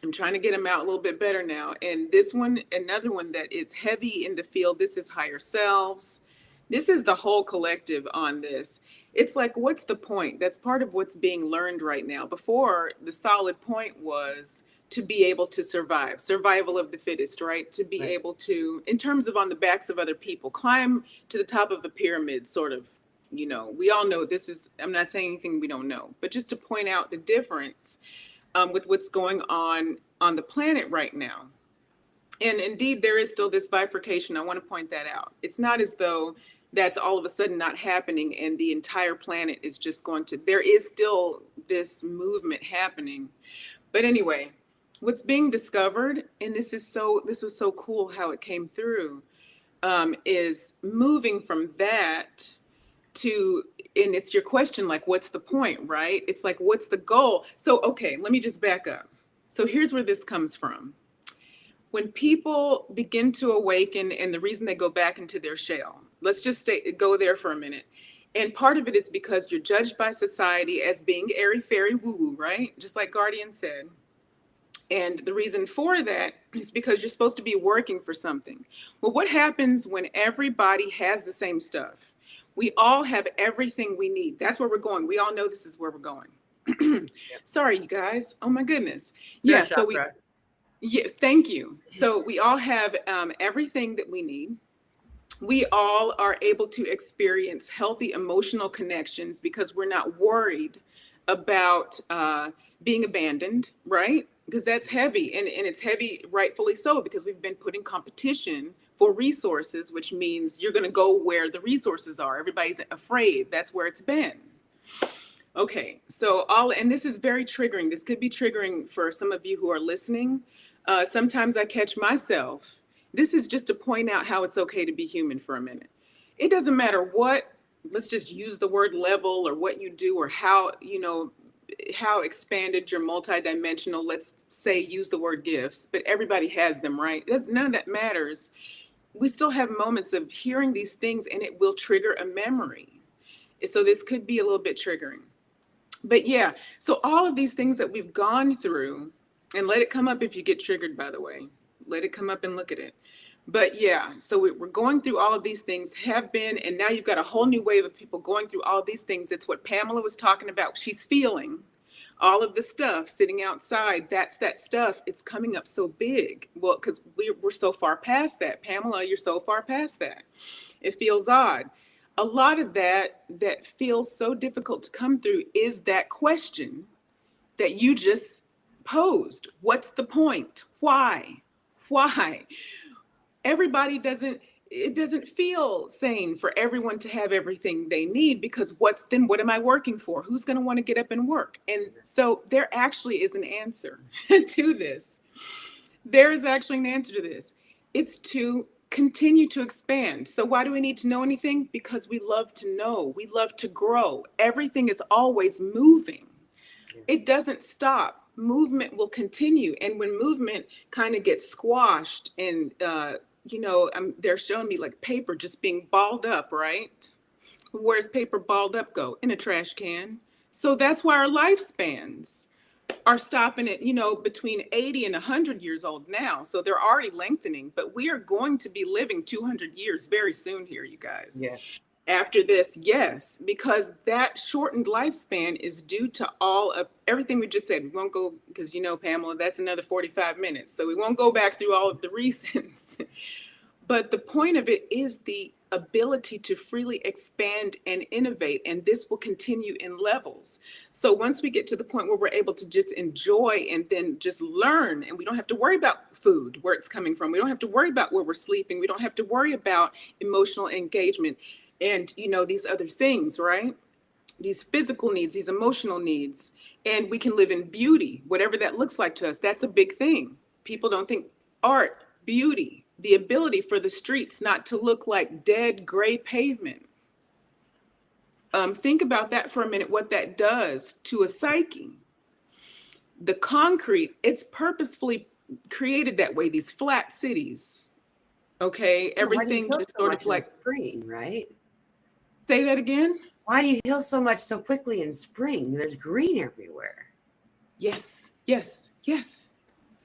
I'm trying to get them out a little bit better now. And this one, another one that is heavy in the field, this is higher selves. This is the whole collective on this. It's like, what's the point? That's part of what's being learned right now. Before, the solid point was to be able to survive, survival of the fittest, right? To be able to, in terms of on the backs of other people, climb to the top of a pyramid, sort of, we all know this is, I'm not saying anything we don't know, but just to point out the difference with what's going on the planet right now. And indeed, there is still this bifurcation. I want to point that out. It's not as though that's all of a sudden not happening and the entire planet is just going to, there is still this movement happening. But anyway, what's being discovered, and this was so cool how it came through, is moving from that to, and it's your question, like, what's the point, right? It's like, what's the goal? So, okay, let me just back up. So here's where this comes from. When people begin to awaken, and the reason they go back into their shell, let's just go there for a minute. And part of it is because you're judged by society as being airy fairy woo woo, right? Just like Guardian said. And the reason for that is because you're supposed to be working for something. Well, what happens when everybody has the same stuff? We all have everything we need. That's where we're going. We all know this is where we're going. Sorry, you guys. Oh my goodness. Yeah. So thank you. So we all have everything that we need. We all are able to experience healthy emotional connections because we're not worried about being abandoned, right? Because that's heavy, and it's heavy, rightfully so, because we've been put in competition for resources, which means you're going to go where the resources are. Everybody's afraid. That's where it's been. Okay, so and this is very triggering. This could be triggering for some of you who are listening. Sometimes I catch myself. This is just to point out how it's okay to be human for a minute. It doesn't matter what, let's just use the word level or what you do or how, how expanded you're multidimensional, let's say use the word gifts, but everybody has them, right? None of that matters. We still have moments of hearing these things and it will trigger a memory. So this could be a little bit triggering. But yeah, so all of these things that we've gone through, and let it come up if you get triggered, by the way, let it come up and look at it. But yeah, so we're going through all of these things, have been, and now you've got a whole new wave of people going through all of these things. It's what Pamela was talking about. She's feeling all of the stuff sitting outside. That's that stuff. It's coming up so big. Well, because we're so far past that. Pamela, you're so far past that. It feels odd. A lot of that feels so difficult to come through is that question that you just posed. What's the point? Why? Everybody it doesn't feel sane for everyone to have everything they need, because what am I working for? Who's going to want to get up and work? And so there actually is an answer to this. There is actually an answer to this. It's to continue to expand. So why do we need to know anything? Because we love to know. We love to grow. Everything is always moving. It doesn't stop. Movement will continue. And when movement kind of gets squashed and, they're showing me like paper just being balled up, right? Where's paper balled up go? In a trash can. So that's why our lifespans are stopping at, between 80 and 100 years old now. So they're already lengthening, but we are going to be living 200 years very soon here, you guys. Yes. After this, yes, because that shortened lifespan is due to all of everything we just said. We won't go, because Pamela, that's another 45 minutes. So we won't go back through all of the reasons. But the point of it is the ability to freely expand and innovate. And this will continue in levels. So once we get to the point where we're able to just enjoy and then just learn, and we don't have to worry about food, where it's coming from. We don't have to worry about where we're sleeping. We don't have to worry about emotional engagement. And, these other things, right? These physical needs, these emotional needs, and we can live in beauty, whatever that looks like to us. That's a big thing. People don't think art, beauty, the ability for the streets not to look like dead gray pavement. Think about that for a minute, what that does to a psyche. The concrete, it's purposefully created that way, these flat cities. Okay, Why do you everything heal just so sort much of in the like, spring, right? say that again? Why do you heal so much so quickly in spring? There's green everywhere. Yes, yes, yes.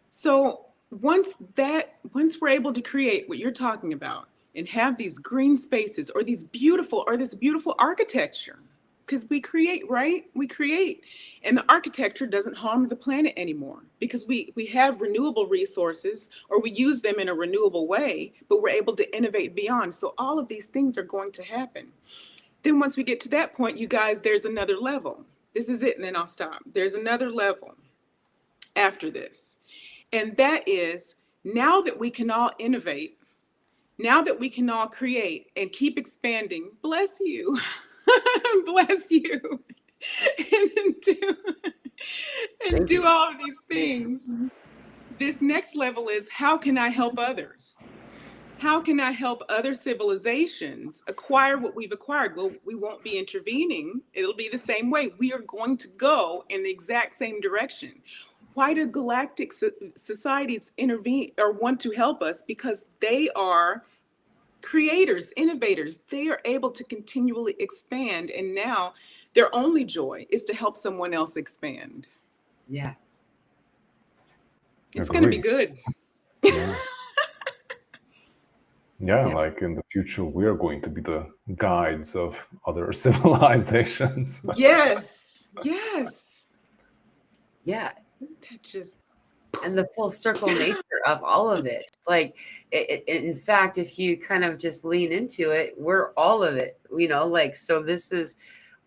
So once we're able to create what you're talking about and have these green spaces or this beautiful architecture, because we create, right? We create, and the architecture doesn't harm the planet anymore because we have renewable resources, or we use them in a renewable way, but we're able to innovate beyond. So all of these things are going to happen. Then once we get to that point, you guys, there's another level. This is it, and then I'll stop. There's another level after this. And that is, now that we can all innovate, now that we can all create and keep expanding, bless you, bless you, and do all of these things. This next level is, how can I help others? How can I help other civilizations acquire what we've acquired? Well, we won't be intervening. It'll be the same way. We are going to go in the exact same direction. Why do galactic societies intervene or want to help us? Because they are creators, innovators. They are able to continually expand. And now their only joy is to help someone else expand. Yeah. It's going to be good. Yeah. Yeah, like in the future, we're going to be the guides of other civilizations. Yes, yes. Yeah. Isn't that just... And the full circle nature of all of it. Like, in fact, if you kind of just lean into it, we're all of it, like, so this is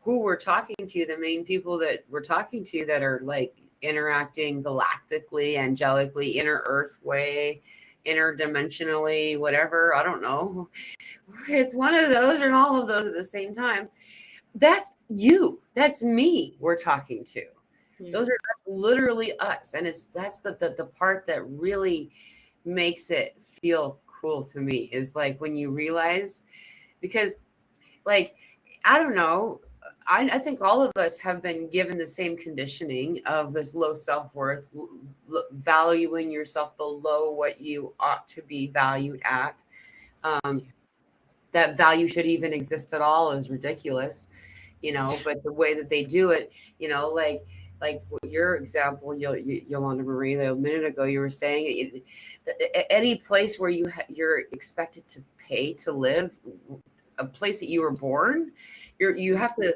who we're talking to, the main people that we're talking to that are like interacting galactically, angelically, inner earth way, interdimensionally, whatever. I don't know. It's one of those and all of those at the same time. That's you. That's me we're talking to. Yeah. Those are literally us. And that's the part that really makes it feel cool to me, is like when you realize, because like, I don't know, I think all of us have been given the same conditioning of this low self-worth, valuing yourself below what you ought to be valued at. That value should even exist at all is ridiculous, but the way that they do it, like your example, Yolanda Marie, a minute ago, you were saying any place where you're expected to pay to live, a place that you were born, you have to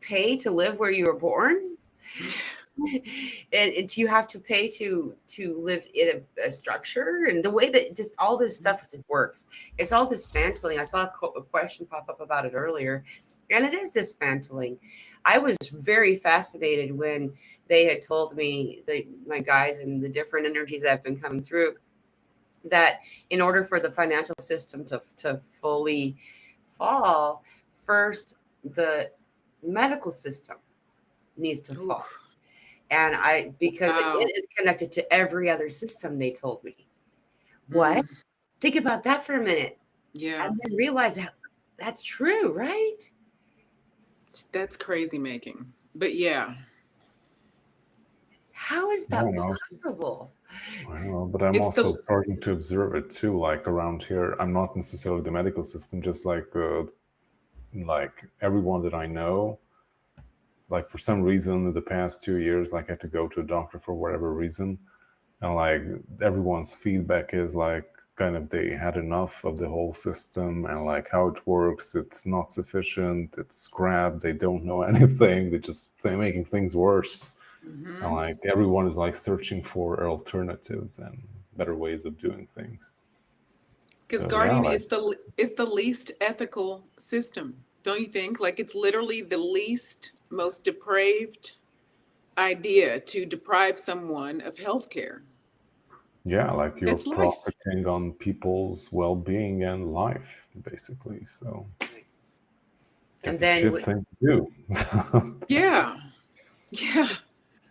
pay to live where you were born, and you have to pay to live in a structure, and the way that just all this stuff works, it's all dismantling. I saw a question pop up about it earlier, and it is dismantling. I was very fascinated when they had told me, my guys and the different energies that have been coming through, that in order for the financial system to fully fall, first the medical system needs to fall. And because it is connected to every other system, they told me. What? Think about that for a minute. Yeah. And then realize that's true, right? That's crazy making. But yeah. How is that possible? I don't know, but I'm also starting to observe it too. Like around here, I'm not necessarily the medical system, just like everyone that I know, like for some reason in the past 2 years, like I had to go to a doctor for whatever reason. And like everyone's feedback is like kind of they had enough of the whole system and like how it works. It's not sufficient. It's crap. They don't know anything. They're making things worse. Mm-hmm. And like everyone is like searching for alternatives and better ways of doing things. Because Guardian is the least ethical system, don't you think? Like it's literally the least, most depraved idea to deprive someone of healthcare. Yeah, like you're profiting on people's well-being and life, basically. So it's a shit thing to do. Yeah.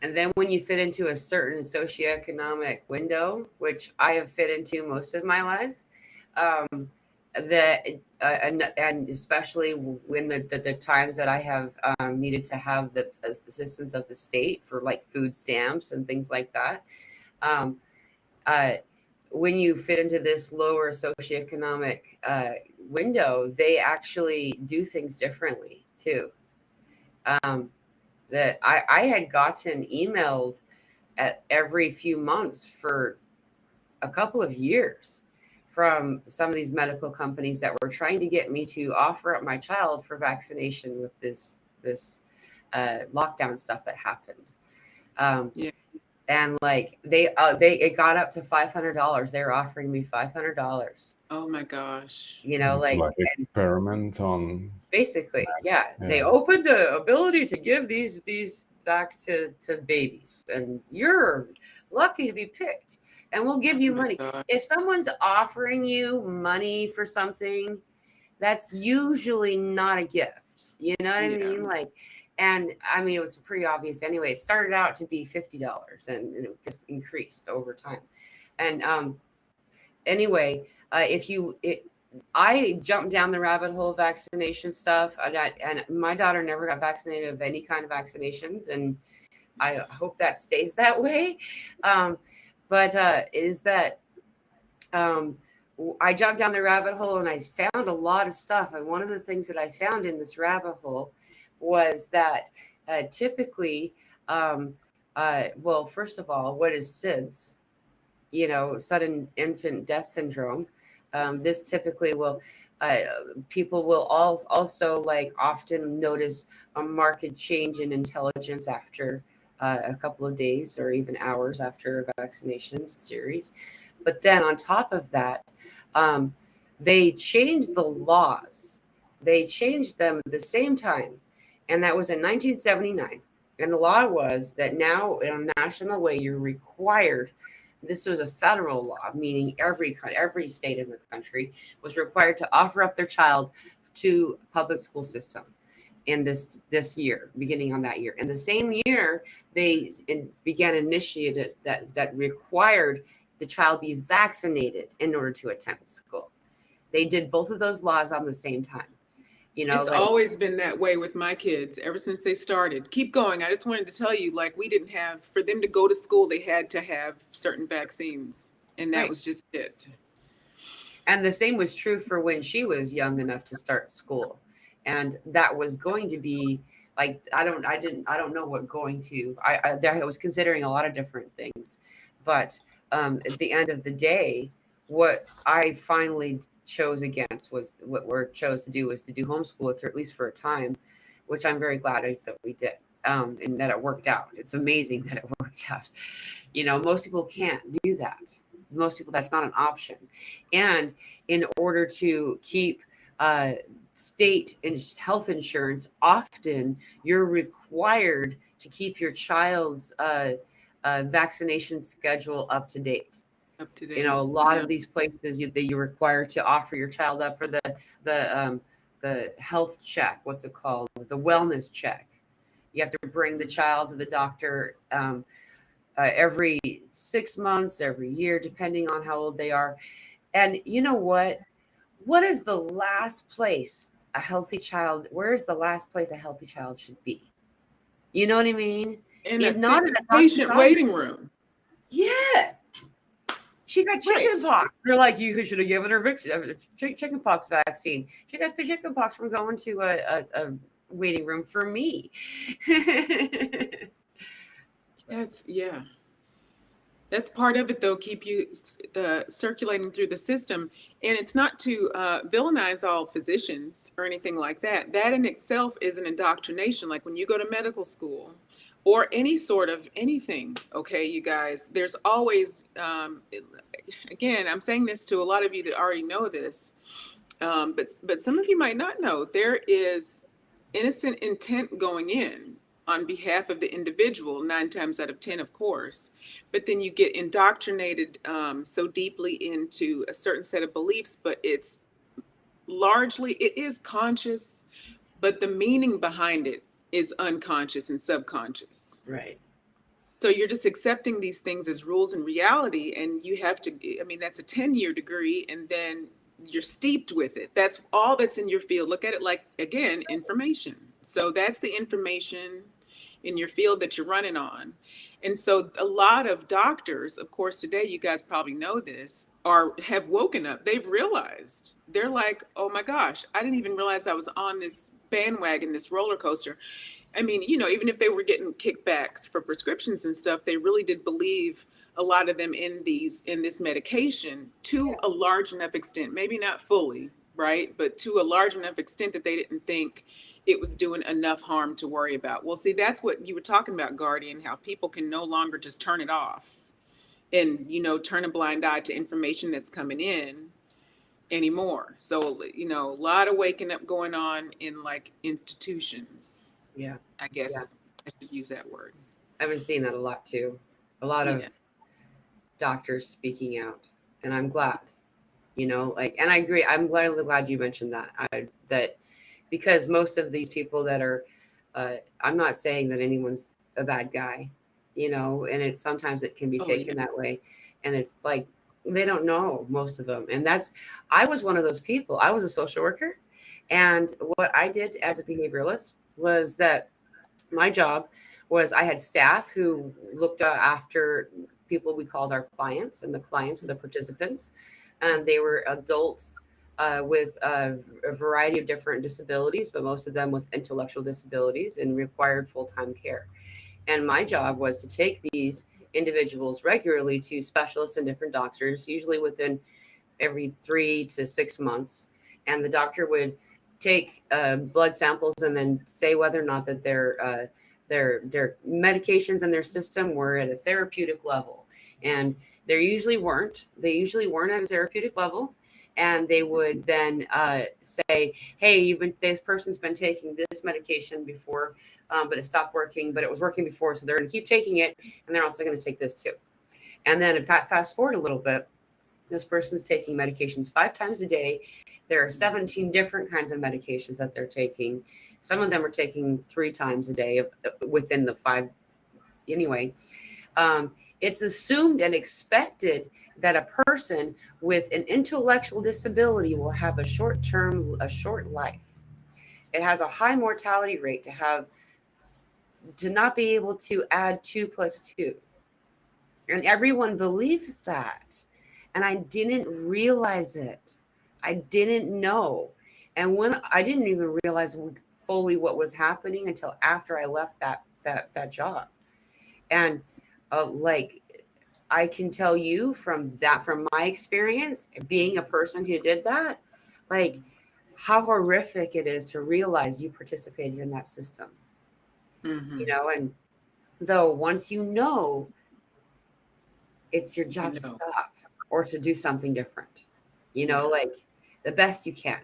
And then when you fit into a certain socioeconomic window, which I have fit into most of my life, um, that and especially when the times that I have needed to have the assistance of the state for like food stamps and things like that. Um, uh, when you fit into this lower socioeconomic window, they actually do things differently too. Um, that I had gotten emailed at every few months for a couple of years from some of these medical companies that were trying to get me to offer up my child for vaccination with this lockdown stuff that happened. Um, Yeah. and like they it got up to $500. They were offering me $500. Oh my gosh. You know, To like like experiment on. basically, yeah. They Yeah. opened the ability to give these vax to babies, and you're lucky to be picked. And we'll give you Oh my money. God. If someone's offering you money for something, that's usually not a gift. You know what I Yeah. mean? Like, and I mean, it was pretty obvious anyway. It started out to be $50, and it just increased over time. And anyway, if you I jumped down the rabbit hole of vaccination stuff, and my daughter never got vaccinated of any kind of vaccinations, and I hope that stays that way. But is that um, I jumped down the rabbit hole and I found a lot of stuff. And one of the things that I found in this rabbit hole was that typically, well, first of all, what is SIDS? You know, sudden infant death syndrome. This typically will, uh, people will also like often notice a marked change in intelligence after a couple of days or even hours after a vaccination series. But then on top of that, um, they changed the laws. They changed them at the same time. And that was in 1979. And the law was that now in a national way, you're required. This was a federal law, meaning every state in the country was required to offer up their child to public school system in this year, beginning on that year. And the same year, they began initiated that required the child be vaccinated in order to attend school. They did both of those laws on the same time. You know, It's like always been that way with my kids ever since they started. Keep going. I just wanted to tell you, like, we didn't have, for them to go to school, they had to have certain vaccines, and that right. was just it. And the same was true for when she was young enough to start school. And that was going to be like, I don't know what going to, I was considering a lot of different things, but at the end of the day, what I finally chose against was what we chose to do was to do homeschool with her, at least for a time, which I'm very glad that we did. And that it worked out. It's amazing that it worked out. You know, most people can't do that. Most people, that's not an option. And in order to keep state and health insurance, often you're required to keep your child's vaccination schedule up to date. Up to date. You know, a lot Yeah. of these places that you're required to offer your child up for the health check. What's it called? The wellness check. You have to bring the child to the doctor every 6 months, every year, depending on how old they are. And you know what? What is the last place a healthy child? Where is the last place a healthy child should be? You know what I mean? In a Not sick in a patient doctor's waiting room. Yeah. She got chicken pox. They're like, you should have given her chicken pox vaccine. She got chicken pox from going to a waiting room for me. That's part of it, though. Keep you circulating through the system. And it's not to villainize all physicians or anything like that. That in itself is an indoctrination. Like when you go to medical school or any sort of anything, okay, you guys, there's always, again, I'm saying this to a lot of you that already know this, but some of you might not know, there is innocent intent going in on behalf of the individual, 9 times out of 10, of course. But then you get indoctrinated so deeply into a certain set of beliefs, but it's largely, it is conscious, but the meaning behind it is unconscious and subconscious. Right. So you're just accepting these things as rules and reality, and you have to, I mean, that's a 10-year degree, and then you're steeped with it. That's all that's in your field. Look at it like, again, information. So that's the information in your field that you're running on. And so a lot of doctors, of course, today, you guys probably know this, have woken up. They've realized, they're like, oh my gosh, I didn't even realize I was on this bandwagon, this roller coaster. I mean, you know, even if they were getting kickbacks for prescriptions and stuff, they really did believe, a lot of them, in this medication to a large enough extent, maybe not fully, right? But to a large enough extent that they didn't think it was doing enough harm to worry about. Well, see, that's what you were talking about, Guardian, how people can no longer just turn it off and, you know, turn a blind eye to information that's coming in anymore. So, you know, a lot of waking up going on in like institutions. Yeah. I guess I should use that word. I've been seeing that a lot too. A lot of Yeah. doctors speaking out, and I'm glad, you know, like, and I agree. I'm glad you mentioned that. That because most of these people that are, I'm not saying that anyone's a bad guy, you know, and it's sometimes it can be taken that way, and it's like they don't know, most of them, and I was one of those people. I was a social worker, and what I did as a behavioralist was that my job was I had staff who looked after people we called our clients, and the clients were the participants, and they were adults with a variety of different disabilities, but most of them with intellectual disabilities and required full-time care. And my job was to take these individuals regularly to specialists and different doctors, usually within every 3 to 6 months. And the doctor would take blood samples and then say whether or not that their medications in their system were at a therapeutic level. And they usually weren't. They usually weren't at a therapeutic level. And they would then say, hey, this person's been taking this medication before, but it stopped working, but it was working before. So they're going to keep taking it. And they're also going to take this too. And then fast forward a little bit, this person's taking medications 5 times a day. There are 17 different kinds of medications that they're taking. Some of them are taking 3 times a day within the 5. Anyway, it's assumed and expected that a person with an intellectual disability will have a short life. It has a high mortality rate to not be able to add 2 plus 2. And everyone believes that. And I didn't realize it. I didn't know. And when I didn't even realize fully what was happening until after I left that job. And like, I can tell you from my experience, being a person who did that, like how horrific it is to realize you participated in that system. Mm-hmm. You know, and though once you know, it's your job to stop or to do something different, you know, like the best you can.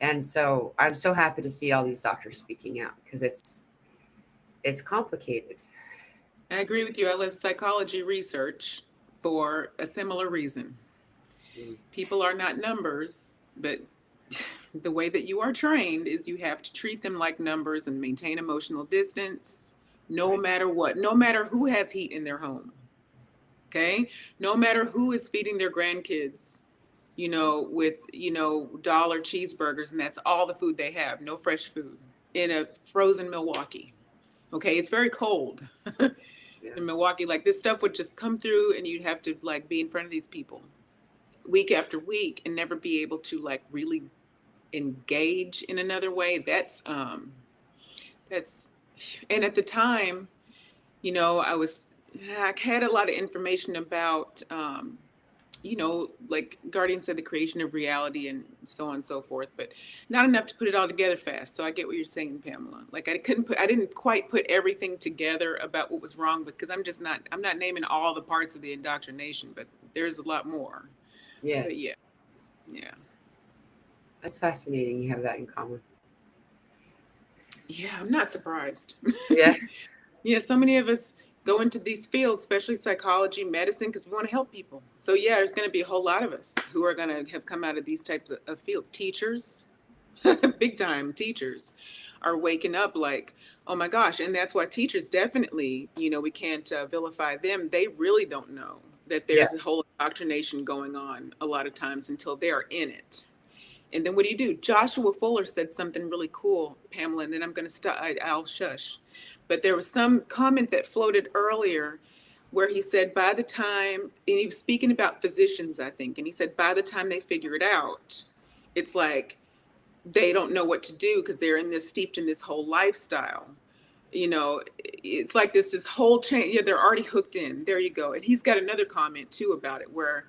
And so I'm so happy to see all these doctors speaking out because it's complicated. I agree with you. I left psychology research for a similar reason. People are not numbers, but the way that you are trained is you have to treat them like numbers and maintain emotional distance, no matter what, no matter who has heat in their home. Okay. No matter who is feeding their grandkids, you know, with, you know, dollar cheeseburgers, and that's all the food they have, no fresh food in a frozen Milwaukee. Okay. It's very cold in Milwaukee. Like this stuff would just come through and you'd have to like be in front of these people week after week and never be able to like really engage in another way. That's, and at the time, you know, I had a lot of information about, you know, like Guardian said, the creation of reality and so on and so forth, but not enough to put it all together fast. So I get what you're saying, Pamela. Like I didn't quite put everything together about what was wrong, because I'm not naming all the parts of the indoctrination, but there's a lot more. Yeah. But yeah. That's fascinating. You have that in common. Yeah, I'm not surprised. Yeah. Yeah, so many of us go into these fields, especially psychology, medicine, because we want to help people. So yeah, there's going to be a whole lot of us who are going to have come out of these types of fields. Teachers, big time teachers, are waking up like, Oh my gosh. And that's why teachers definitely, we can't vilify them. They really don't know that Yeah. there's a whole indoctrination going on a lot of times until they are in it. And then what do? Joshua Fuller said something really cool, Pamela, and then I'm going to stop. I'll shush. But there was some comment that floated earlier where he said, by the time, and he was speaking about physicians, I think, and he said, by the time they figure it out, it's like they don't know what to do because they're steeped in this whole lifestyle. It's like this whole chain. Yeah, they're already hooked in. There you go. And he's got another comment too about it where,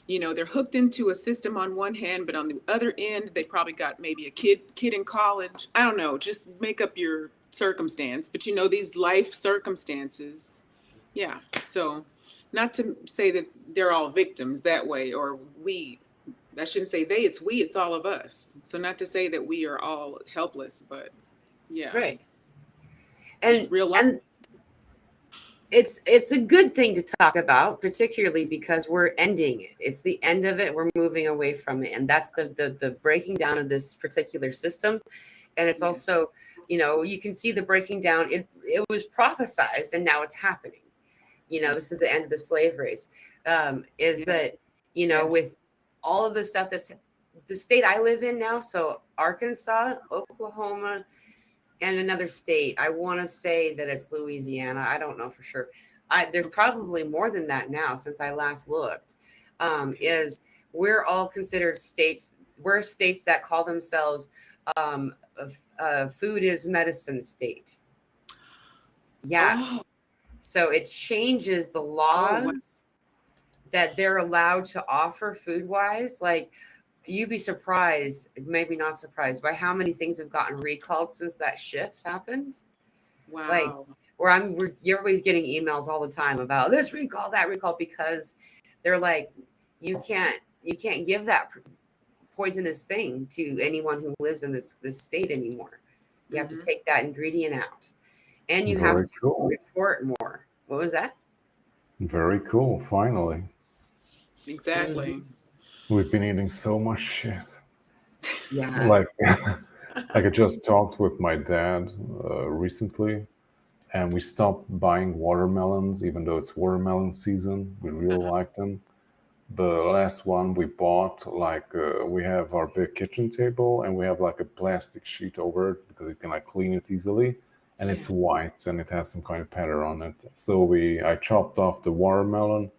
they're hooked into a system on one hand, but on the other end, they probably got maybe a kid in college. I don't know. Just make up your circumstance. But these life circumstances. Yeah. So not to say that they're all victims that way, or I shouldn't say they, it's we, it's all of us. So not to say that we are all helpless, but yeah. Right. And it's real life. And it's a good thing to talk about, particularly because we're ending it. It's the end of it. We're moving away from it. And that's the breaking down of this particular system. And it's also, you can see the breaking down. It was prophesized and now it's happening. This is the end of the slave race. That, with all of the stuff that's the state I live in now. So Arkansas, Oklahoma, and another state. I want to say that it's Louisiana. I don't know for sure. There's probably more than that now since I last looked. Is we're all considered states. We're states that call themselves food is medicine state. Yeah. Oh. So it changes the laws that they're allowed to offer food-wise. Like, you'd be surprised, maybe not surprised, by how many things have gotten recalled since that shift happened. Wow. Like, everybody's getting emails all the time about this recall, that recall, because they're like, you can't give that poisonous thing to anyone who lives in this state anymore. You have to take that ingredient out, and you have to report more. What was that? Very cool. Finally. Exactly. Mm-hmm. We've been eating so much shit. Yeah. Like I just talked with my dad recently, and we stopped buying watermelons, even though it's watermelon season. We really like them. The last one we bought, we have our big kitchen table, and we have like a plastic sheet over it because you can clean it easily, and it's white and it has some kind of pattern on it. So I chopped off the watermelon.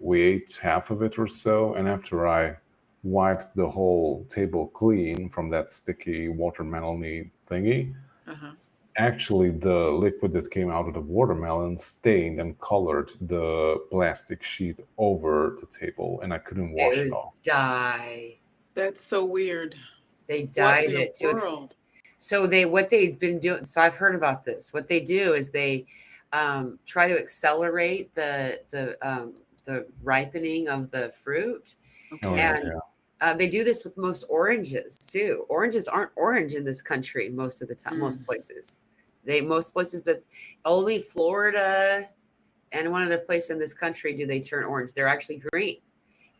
We ate half of it or so, and after I wiped the whole table clean from that sticky watermelon-y thingy, actually the liquid that came out of the watermelon stained and colored the plastic sheet over the table, and I couldn't wash it off. Dye. That's so weird. They dyed it to so what they've been doing. So I've heard about this. What they do is they try to accelerate the ripening of the fruit. They do this with most oranges too. Oranges aren't orange in this country most of the time. Most places that only Florida and one other place in this country do they turn orange. They're actually green,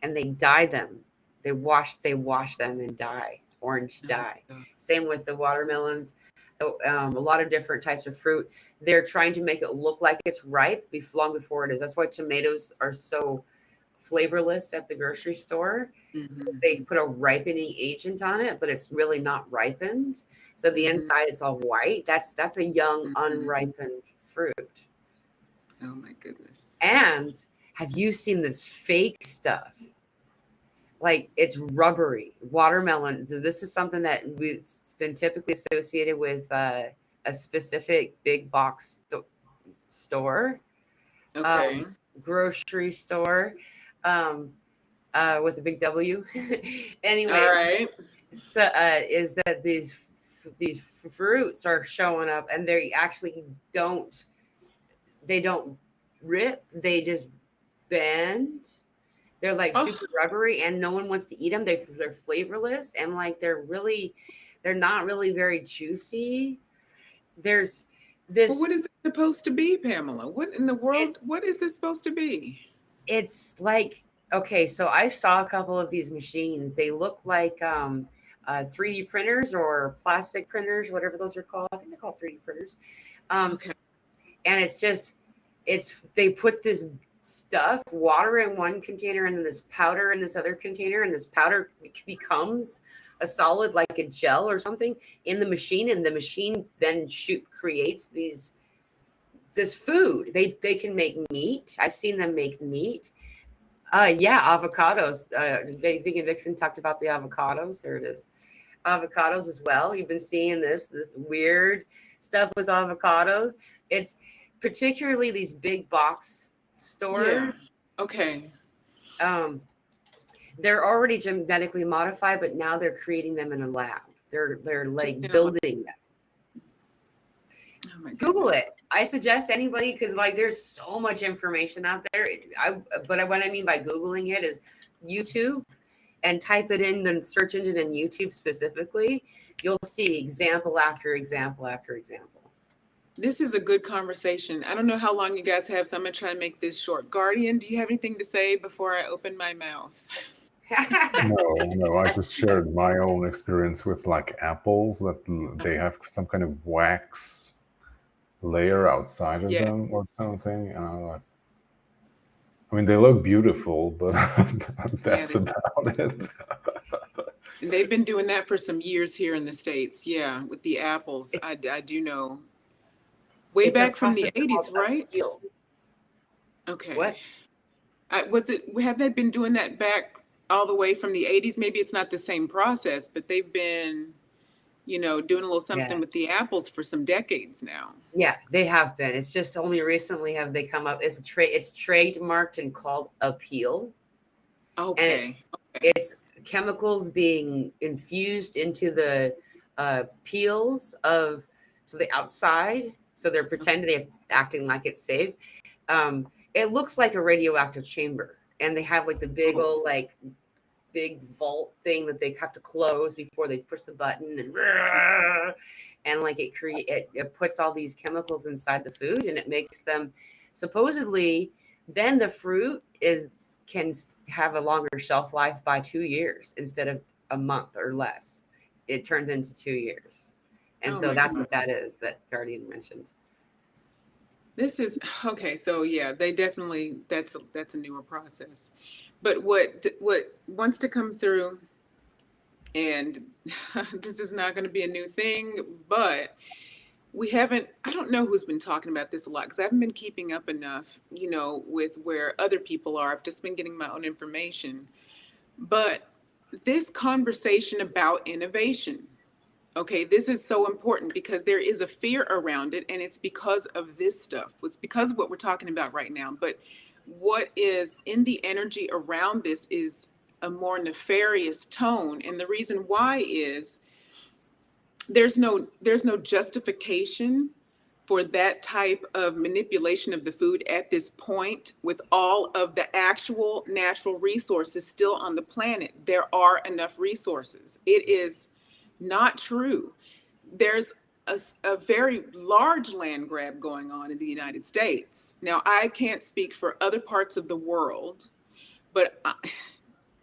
and they dye them. They wash them in dye, orange dye. Same with the watermelons. A lot of different types of fruit. They're trying to make it look like it's ripe long before it is. That's why tomatoes are so flavorless at the grocery store. They put a ripening agent on it, but it's really not ripened. So the inside, it's all white. That's a young, unripened fruit. Oh my goodness. And have you seen this fake stuff? Like, it's rubbery watermelon. This is something that it's been typically associated with a specific big box store, grocery store, with a big W. Anyway, all right. So is that these fruits are showing up, and they actually don't rip. They just bend. They're like super rubbery, and no one wants to eat them. They're flavorless, and they're not really very juicy. There's this. Well, what is it supposed to be, Pamela? What in the world? What is this supposed to be? It's like, okay, so I saw a couple of these machines. They look like 3D printers or plastic printers, whatever those are called. I think they're called 3D printers. Okay. And they put this stuff, water in one container, and then this powder in this other container, and this powder becomes a solid, like a gel or something, in the machine, and the machine then creates this food. They can make meat. I've seen them make meat. Yeah, avocados. Vic and Vixen talked about the avocados. There it is. Avocados as well. You've been seeing this weird stuff with avocados. It's particularly these big box stores. Yeah. Okay. They're already genetically modified, but now they're creating them in a lab. They're like building them. Oh my Google goodness. it. I suggest anybody, because like there's so much information out there. But what I mean by Googling it is YouTube, and type it in the search engine in YouTube specifically. You'll see example after example after example. This is a good conversation. I don't know how long you guys have, so I'm going to try and make this short. Guardian, do you have anything to say before I open my mouth? No, I just shared my own experience with like apples, that they have some kind of wax layer outside of them or something. And I'm like, I mean, they look beautiful, but that's about it. They've been doing that for some years here in the States. Yeah, with the apples. I do know. Way back from the 80s, right? Appeal. Okay. What? Have they been doing that back all the way from the 80s? Maybe it's not the same process, but they've been, doing a little something with the apples for some decades now. Yeah, they have been. It's just only recently have they come up. It's trademarked and called Appeal. Okay. And it's chemicals being infused into the peels to the outside. So they're they're acting like it's safe. It looks like a radioactive chamber, and they have like the big old big vault thing that they have to close before they push the button, and like it puts all these chemicals inside the food, and it makes them supposedly then the fruit can have a longer shelf life by 2 years instead of a month or less. It turns into 2 years. And so that's what that is that Guardian mentioned. This is okay. So yeah, they definitely, that's a newer process. But what wants to come through, and this is not going to be a new thing, but I don't know who's been talking about this a lot, because I haven't been keeping up enough, with where other people are. I've just been getting my own information. But this conversation about innovation, okay, this is so important because there is a fear around it, and it's because of this stuff. It's because of what we're talking about right now. But what is in the energy around this is a more nefarious tone. And the reason why is there's no justification for that type of manipulation of the food at this point, with all of the actual natural resources still on the planet. There are enough resources. It is not true. There's a very large land grab going on in the United States. Now, I can't speak for other parts of the world, but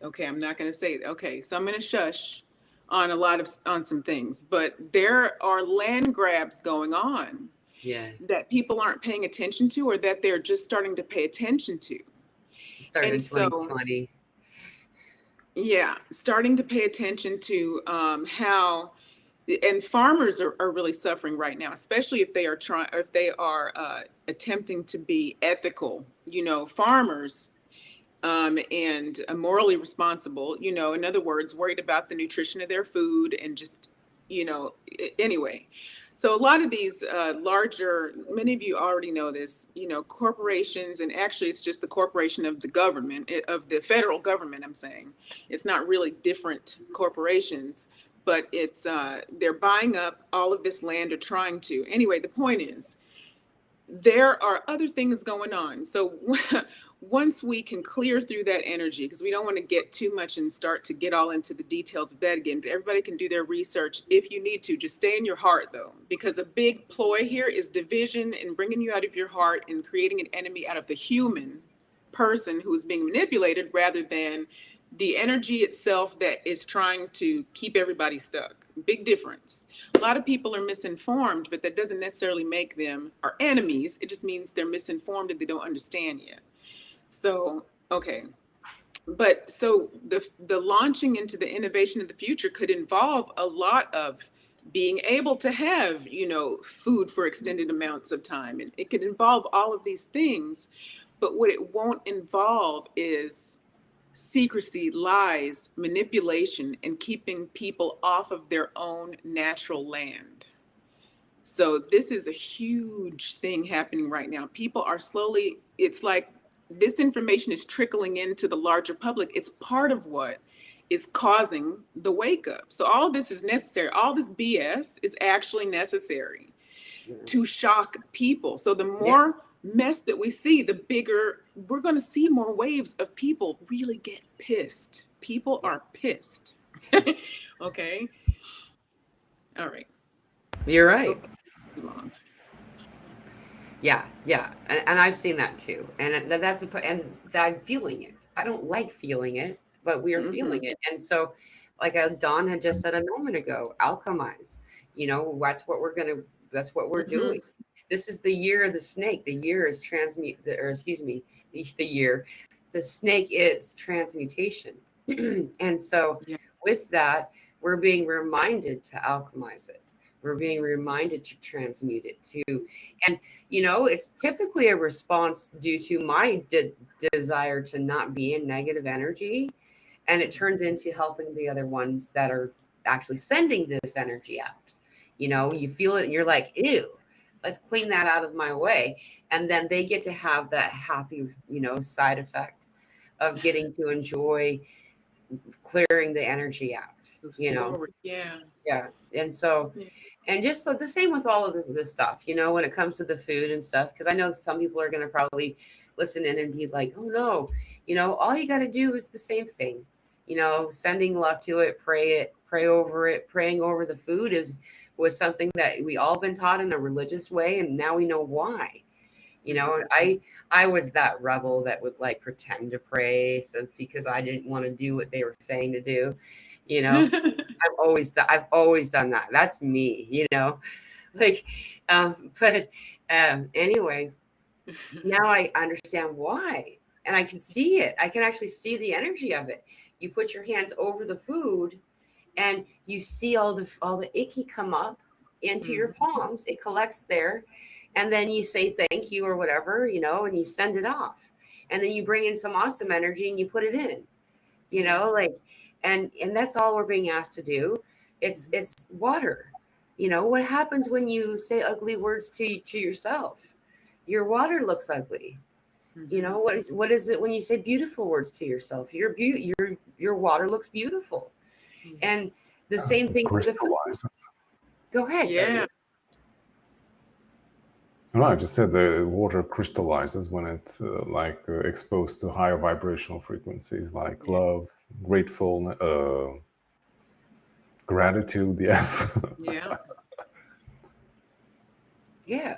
okay, I'm not going to say it. Okay, so I'm going to shush on some things, but there are land grabs going on that people aren't paying attention to, or that they're just starting to pay attention to. Started in 2020. Yeah, starting to pay attention to how, and farmers are really suffering right now, especially if they are attempting to be ethical, farmers, and morally responsible, in other words, worried about the nutrition of their food, and just, anyway. So a lot of these many of you already know this, corporations, and actually it's just the corporation of the government, of the federal government, I'm saying. It's not really different corporations, but it's they're buying up all of this land, or trying to. Anyway, the point is, there are other things going on. So once we can clear through that energy, because we don't want to get too much and start to get all into the details of that again, but everybody can do their research if you need to. Just stay in your heart, though, because a big ploy here is division and bringing you out of your heart and creating an enemy out of the human person who is being manipulated, rather than the energy itself that is trying to keep everybody stuck. Big difference. A lot of people are misinformed, but that doesn't necessarily make them our enemies. It just means they're misinformed and they don't understand yet. So, okay. But so the launching into the innovation of the future could involve a lot of being able to have, food for extended amounts of time. And it could involve all of these things. But what it won't involve is secrecy, lies, manipulation, and keeping people off of their own natural land. So this is a huge thing happening right now. People are slowly, it's like this information is trickling into the larger public. It's part of what is causing the wake up. So all this is necessary. All this BS is actually necessary to shock people. So the more mess that we see, the bigger we're going to see more waves of people really get pissed. People are pissed. Okay. All right. You're right. Too long. Yeah, and I've seen that too, and and I'm feeling it. I don't like feeling it, but we are feeling it, and so, like Dawn had just said a moment ago, alchemize. That's what we're gonna. That's what we're doing. This is the year of the snake. The year is the year. The snake is transmutation, and so with that, we're being reminded to alchemize it. We're being reminded to transmute it and it's typically a response due to my desire to not be in negative energy, and it turns into helping the other ones that are actually sending this energy out. You feel it and you're like, ew, let's clean that out of my way, and then they get to have that happy side effect of getting to enjoy clearing the energy out. Yeah. And so, and just the same with all of this stuff, when it comes to the food and stuff, because I know some people are going to probably listen in and be like, oh no, all you got to do is the same thing, sending love to it, pray over it. Praying over the food was something that we all been taught in a religious way. And now we know why. I was that rebel that would like pretend to pray because I didn't want to do what they were saying to do. I've always done that. That's me, like, but anyway, now I understand why, and I can see it. I can actually see the energy of it. You put your hands over the food, and you see all the icky come up into your palms. It collects there, and then you say thank you or whatever, and you send it off, and then you bring in some awesome energy and you put it in, like. And that's all we're being asked to do. It's water. What happens when you say ugly words to yourself? Your water looks ugly. What is it when you say beautiful words to yourself? Your water looks beautiful. And the same thing for the food. Go ahead. Yeah. No, I just said the water crystallizes when it's exposed to higher vibrational frequencies like love, grateful, gratitude. Yes. Yeah. Yeah.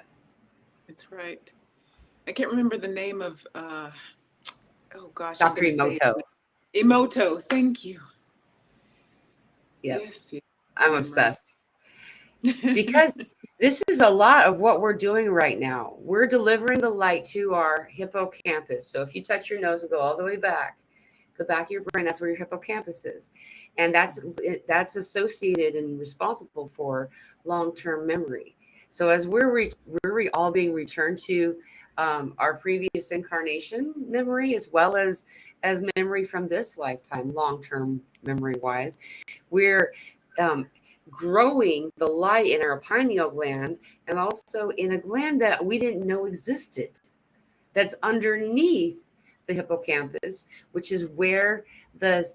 That's right. I can't remember the name of oh gosh, Dr. Emoto. Emoto, thank you. Yep. Yes. I'm obsessed. Because this is a lot of what we're doing right now. We're delivering the light to our hippocampus. So if you touch your nose and go all the way back, the back of your brain, that's where your hippocampus is. And that's associated and responsible for long-term memory. So as we're all being returned to our previous incarnation memory, as well as memory from this lifetime, long-term memory-wise, we're growing the light in our pineal gland, and also in a gland that we didn't know existed, that's underneath the hippocampus, which is where the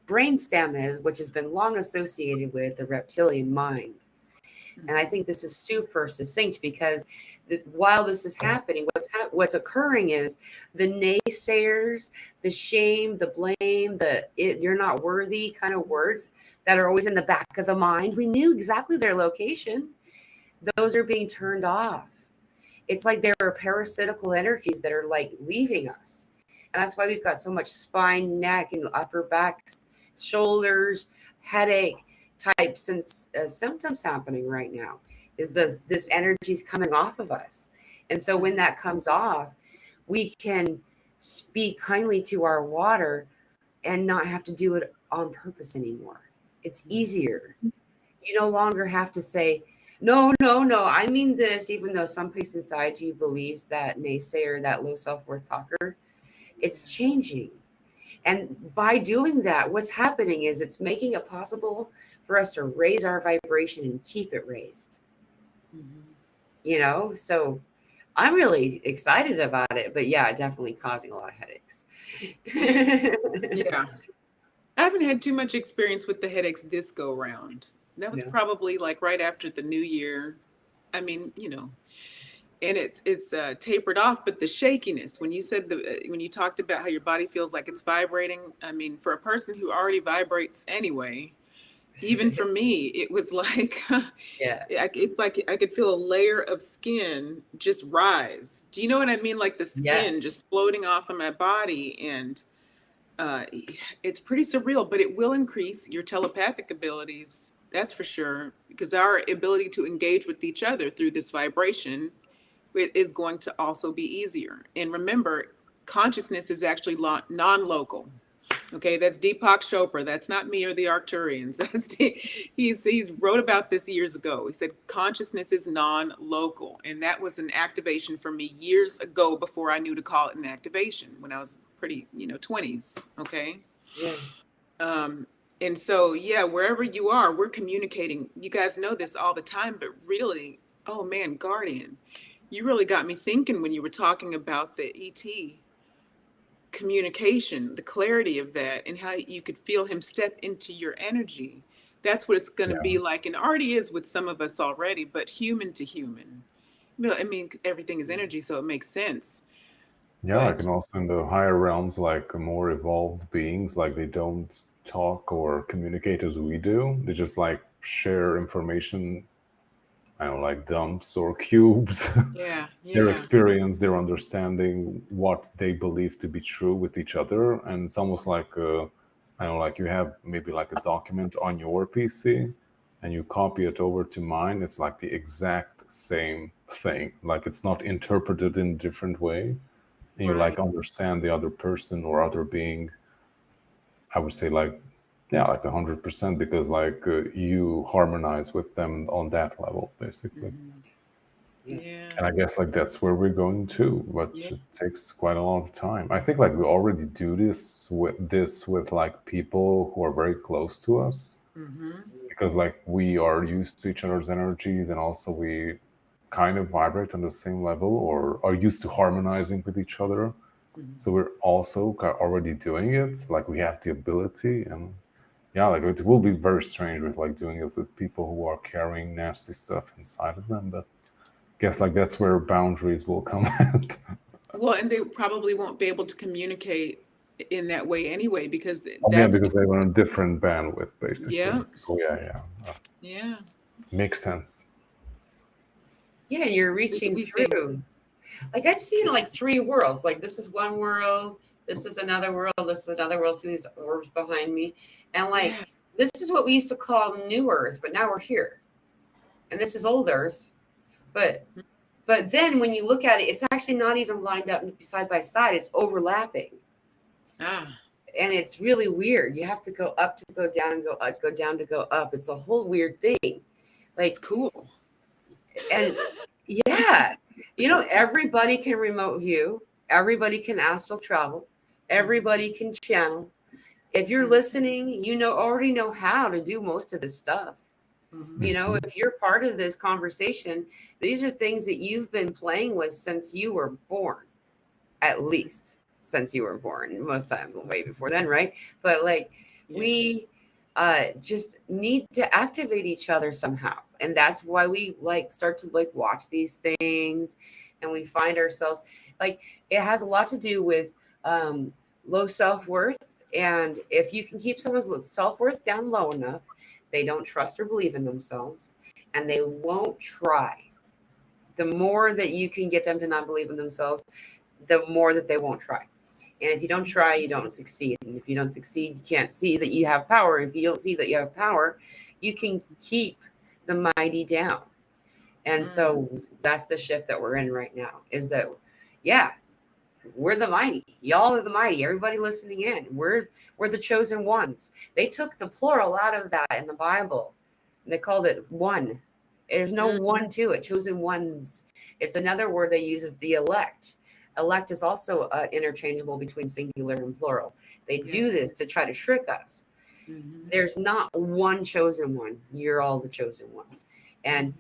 brainstem is, which has been long associated with the reptilian mind. And I think this is super succinct because while this is happening, what's occurring is the naysayers, the shame, the blame, you're not worthy kind of words that are always in the back of the mind. We knew exactly their location. Those are being turned off. It's like there are parasitical energies that are like leaving us. And that's why we've got so much spine, neck, and upper back, shoulders, headache types and symptoms happening right now. Is this energy is coming off of us. And so when that comes off, we can speak kindly to our water and not have to do it on purpose anymore. It's easier. You no longer have to say, no, no, no, I mean this, even though some place inside you believes that naysayer, that low self-worth talker. It's changing. And by doing that, what's happening is it's making it possible for us to raise our vibration and keep it raised. So I'm really excited about it, but yeah, definitely causing a lot of headaches. Yeah. I haven't had too much experience with the headaches this go round. That was probably like right after the new year. I mean, and it's tapered off, but the shakiness, when you said when you talked about how your body feels like it's vibrating, I mean, for a person who already vibrates anyway, even for me, it was like, it's like I could feel a layer of skin just rise. Do you know what I mean? Like the skin just floating off of my body, and it's pretty surreal, but it will increase your telepathic abilities. That's for sure, because our ability to engage with each other through this vibration, it is going to also be easier. And remember, consciousness is actually non-local. Okay, that's Deepak Chopra. That's not me or the Arcturians. He's wrote about this years ago. He said consciousness is non-local, and that was an activation for me years ago before I knew to call it an activation when I was pretty 20s. Okay. And so wherever you are, we're communicating. You guys know this all the time, but really, oh man, Guardian, you really got me thinking when you were talking about the ET communication, the clarity of that, and how you could feel him step into your energy. That's what it's going to be like, and already is with some of us already, but human to human. I mean, everything is energy, so it makes sense. Yeah, I can also in the higher realms, like more evolved beings, like they don't talk or communicate as we do. They just like share information, I don't know, like dumps or cubes. Their experience, their understanding, what they believe to be true with each other. And it's almost like, I don't know, like you have maybe like a document on your PC and you copy it over to mine. It's like the exact same thing. Like it's not interpreted in a different way. And you like understand the other person or other being, I would say like 100%, because like you harmonize with them on that level, basically. And I guess like that's where we're going to, but just takes quite a lot of time. I think like we already do this with like people who are very close to us, because like we are used to each other's energies, and also we kind of vibrate on the same level or are used to harmonizing with each other. So we're also already doing it. Like we have the ability, and like it will be very strange with like doing it with people who are carrying nasty stuff inside of them. But I guess like that's where boundaries will come at. Well, and they probably won't be able to communicate in that way anyway, because because they want a different bandwidth, basically. Yeah. Makes sense. Yeah, you're reaching through. Like I've seen like 3 worlds. Like this is one world, this is another world, this is another world. See these orbs behind me, and like this is what we used to call New Earth, but now we're here, and this is Old Earth. But then when you look at it, it's actually not even lined up side by side. It's overlapping. And it's really weird. You have to go up to go down and go up, go down to go up. It's a whole weird thing. Like it's cool. And everybody can remote view. Everybody can astral travel. Everybody can channel. If you're listening, already know how to do most of this stuff. If you're part of this conversation, these are things that you've been playing with since you were born, at least since you were born. Most times way before then, right? But like we just need to activate each other somehow. And that's why we like start to like watch these things, and we find ourselves like it has a lot to do with low self-worth. And if you can keep someone's self-worth down low enough, they don't trust or believe in themselves, and they won't try. The more that you can get them to not believe in themselves, the more that they won't try. And if you don't try, you don't succeed. And if you don't succeed, you can't see that you have power. If you don't see that you have power, you can keep the mighty down. And so that's the shift that we're in right now, is that, yeah, we're the mighty. Y'all are the mighty. Everybody listening in, we're the chosen ones. They took the plural out of that in the Bible. They called it one. There's no one to it. Chosen ones. It's another word they use is the elect. Elect is also interchangeable between singular and plural. They do this to try to trick us. There's not one chosen one. You're all the chosen ones. And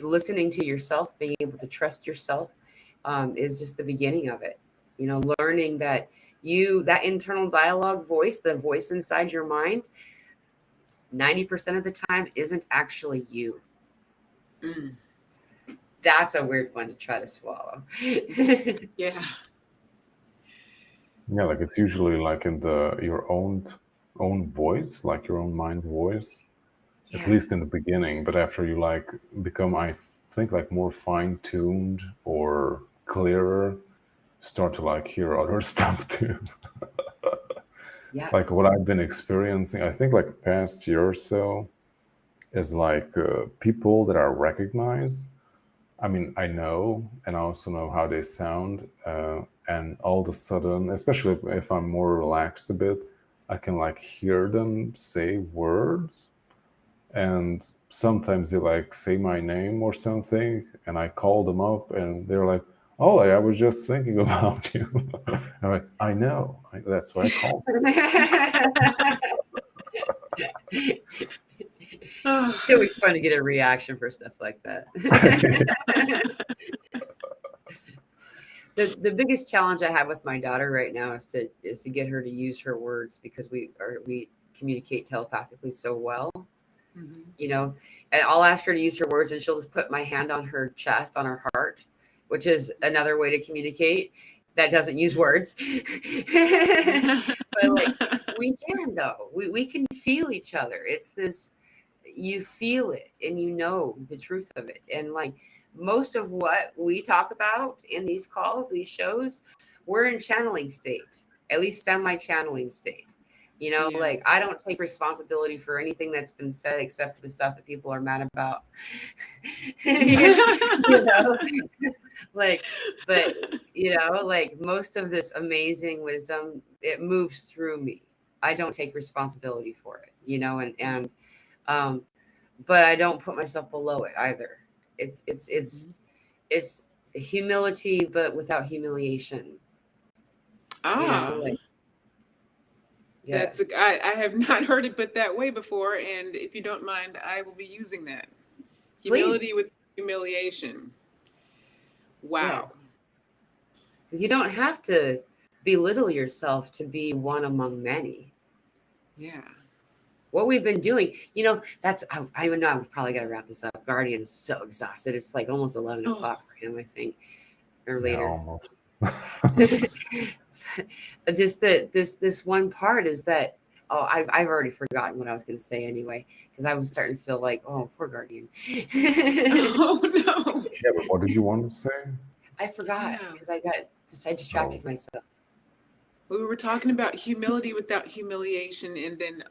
listening to yourself, being able to trust yourself, is just the beginning of it. You know, learning that that internal dialogue voice, the voice inside your mind, 90% of the time isn't actually you. That's a weird one to try to swallow. Yeah. Yeah, like it's usually like in your own voice, like your own mind's voice, at least in the beginning. But after you like become, I think, like more fine-tuned or clearer, start to like hear other stuff too. Like what I've been experiencing, I think like past year or so, is like people that I recognize. I mean, I know, and I also know how they sound. And all of a sudden, especially if I'm more relaxed a bit, I can like hear them say words. And sometimes they like say my name or something, and I call them up, and they're like, "Oh, I was just thinking about you." I'm like, "I know. That's why I called." It's always fun to get a reaction for stuff like that. The biggest challenge I have with my daughter right now is to get her to use her words, because we communicate telepathically so well. You know, and I'll ask her to use her words, and she'll just put my hand on her chest, on her heart, which is another way to communicate that doesn't use words. But like, we can though. We can feel each other. It's this, you feel it and you know the truth of it. And like most of what we talk about in these calls, these shows, we're in channeling state, at least semi-channeling state. You know, like I don't take responsibility for anything that's been said except for the stuff that people are mad about. You know, like, but you know, like most of this amazing wisdom, it moves through me. I don't take responsibility for it, you know, and but I don't put myself below it either. It's humility, but without humiliation. You know, like, that's I have not heard it put that way before, and if you don't mind, I will be using that. Humility with humiliation. Wow. You don't have to belittle yourself to be one among many. Yeah. What we've been doing, you know, that's, I know I've probably got to wrap this up. Guardian's so exhausted. It's like almost 11 o'clock for him, I think, or later. Yeah, almost. Just that this one part is that, I've already forgotten what I was going to say anyway, because I was starting to feel like, oh, poor Guardian. Oh no. Yeah, but what did you want to say? I forgot because I distracted myself. We were talking about humility without humiliation, and then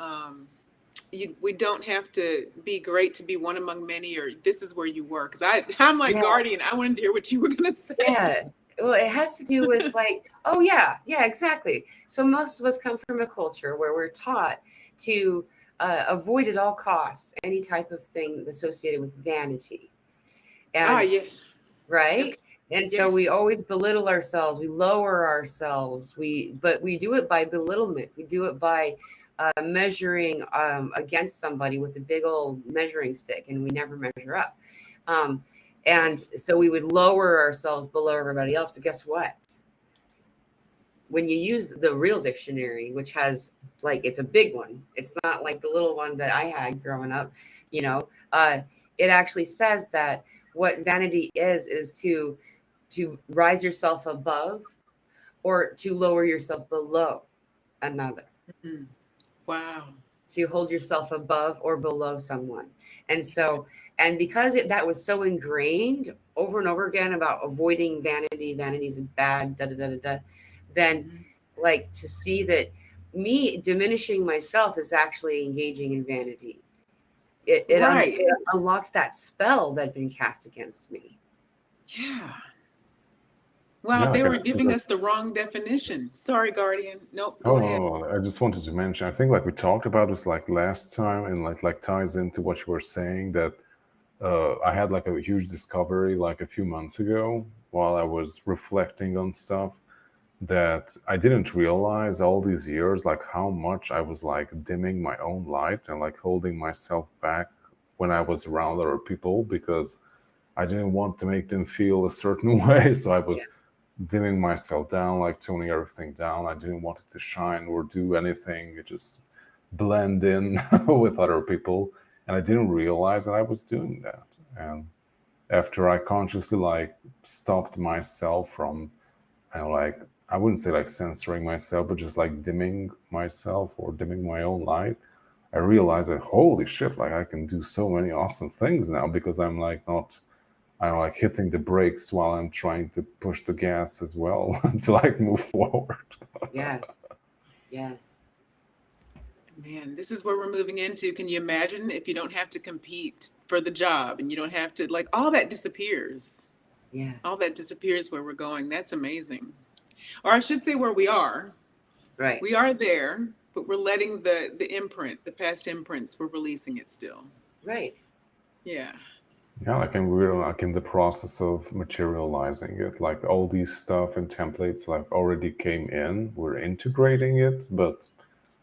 we don't have to be great to be one among many, or this is where you were. Because I'm like Guardian. I wanted to hear what you were going to say. Yeah. Well, it has to do with like, oh yeah, exactly. So most of us come from a culture where we're taught to avoid at all costs any type of thing associated with vanity. And, right. Okay. And so we always belittle ourselves. We lower ourselves. But we do it by belittlement. We do it by measuring against somebody with a big old measuring stick, and we never measure up. And so we would lower ourselves below everybody else. But guess what? When you use the real dictionary, which has like, it's a big one. It's not like the little one that I had growing up, you know, it actually says that what vanity is to rise yourself above or to lower yourself below another. Mm-hmm. Wow. To hold yourself above or below someone. And so, and because that was so ingrained over and over again about avoiding vanity, vanity's bad, than Mhm. like to see that me diminishing myself is actually engaging in vanity. Right. It unlocked that spell that had been cast against me. Yeah. Wow, Yeah, they like I were think giving like, us the wrong definition. Sorry, Guardian. Nope, oh go ahead. no, I just wanted to mention. I think like we talked about this like last time, and like ties into what you were saying that I had like a huge discovery like a few months ago while I was reflecting on stuff that I didn't realize all these years, like how much I was like dimming my own light and like holding myself back when I was around other people because I didn't want to make them feel a certain way. So I Yeah. was dimming myself down, like toning everything down. I didn't want it to shine or do anything. It just blend in with other people. And I didn't realize that I was doing that. And after I consciously like stopped myself from like I wouldn't say like censoring myself, but just like dimming myself or dimming my own light, I realized that holy shit, like I can do so many awesome things now because I'm like not I'm like hitting the brakes while I'm trying to push the gas as well to like move forward. Yeah. Yeah. Man, this is where we're moving into. Can you imagine if you don't have to compete for the job and you don't have to, like, all that disappears. Yeah. All that disappears where we're going. That's amazing. Or I should say where we are. Right. We are there, but we're letting the imprint, the past imprints, we're releasing it still. Right. Yeah. Yeah, like and we're like in the process of materializing it. Like all these stuff and templates like already came in. We're integrating it, but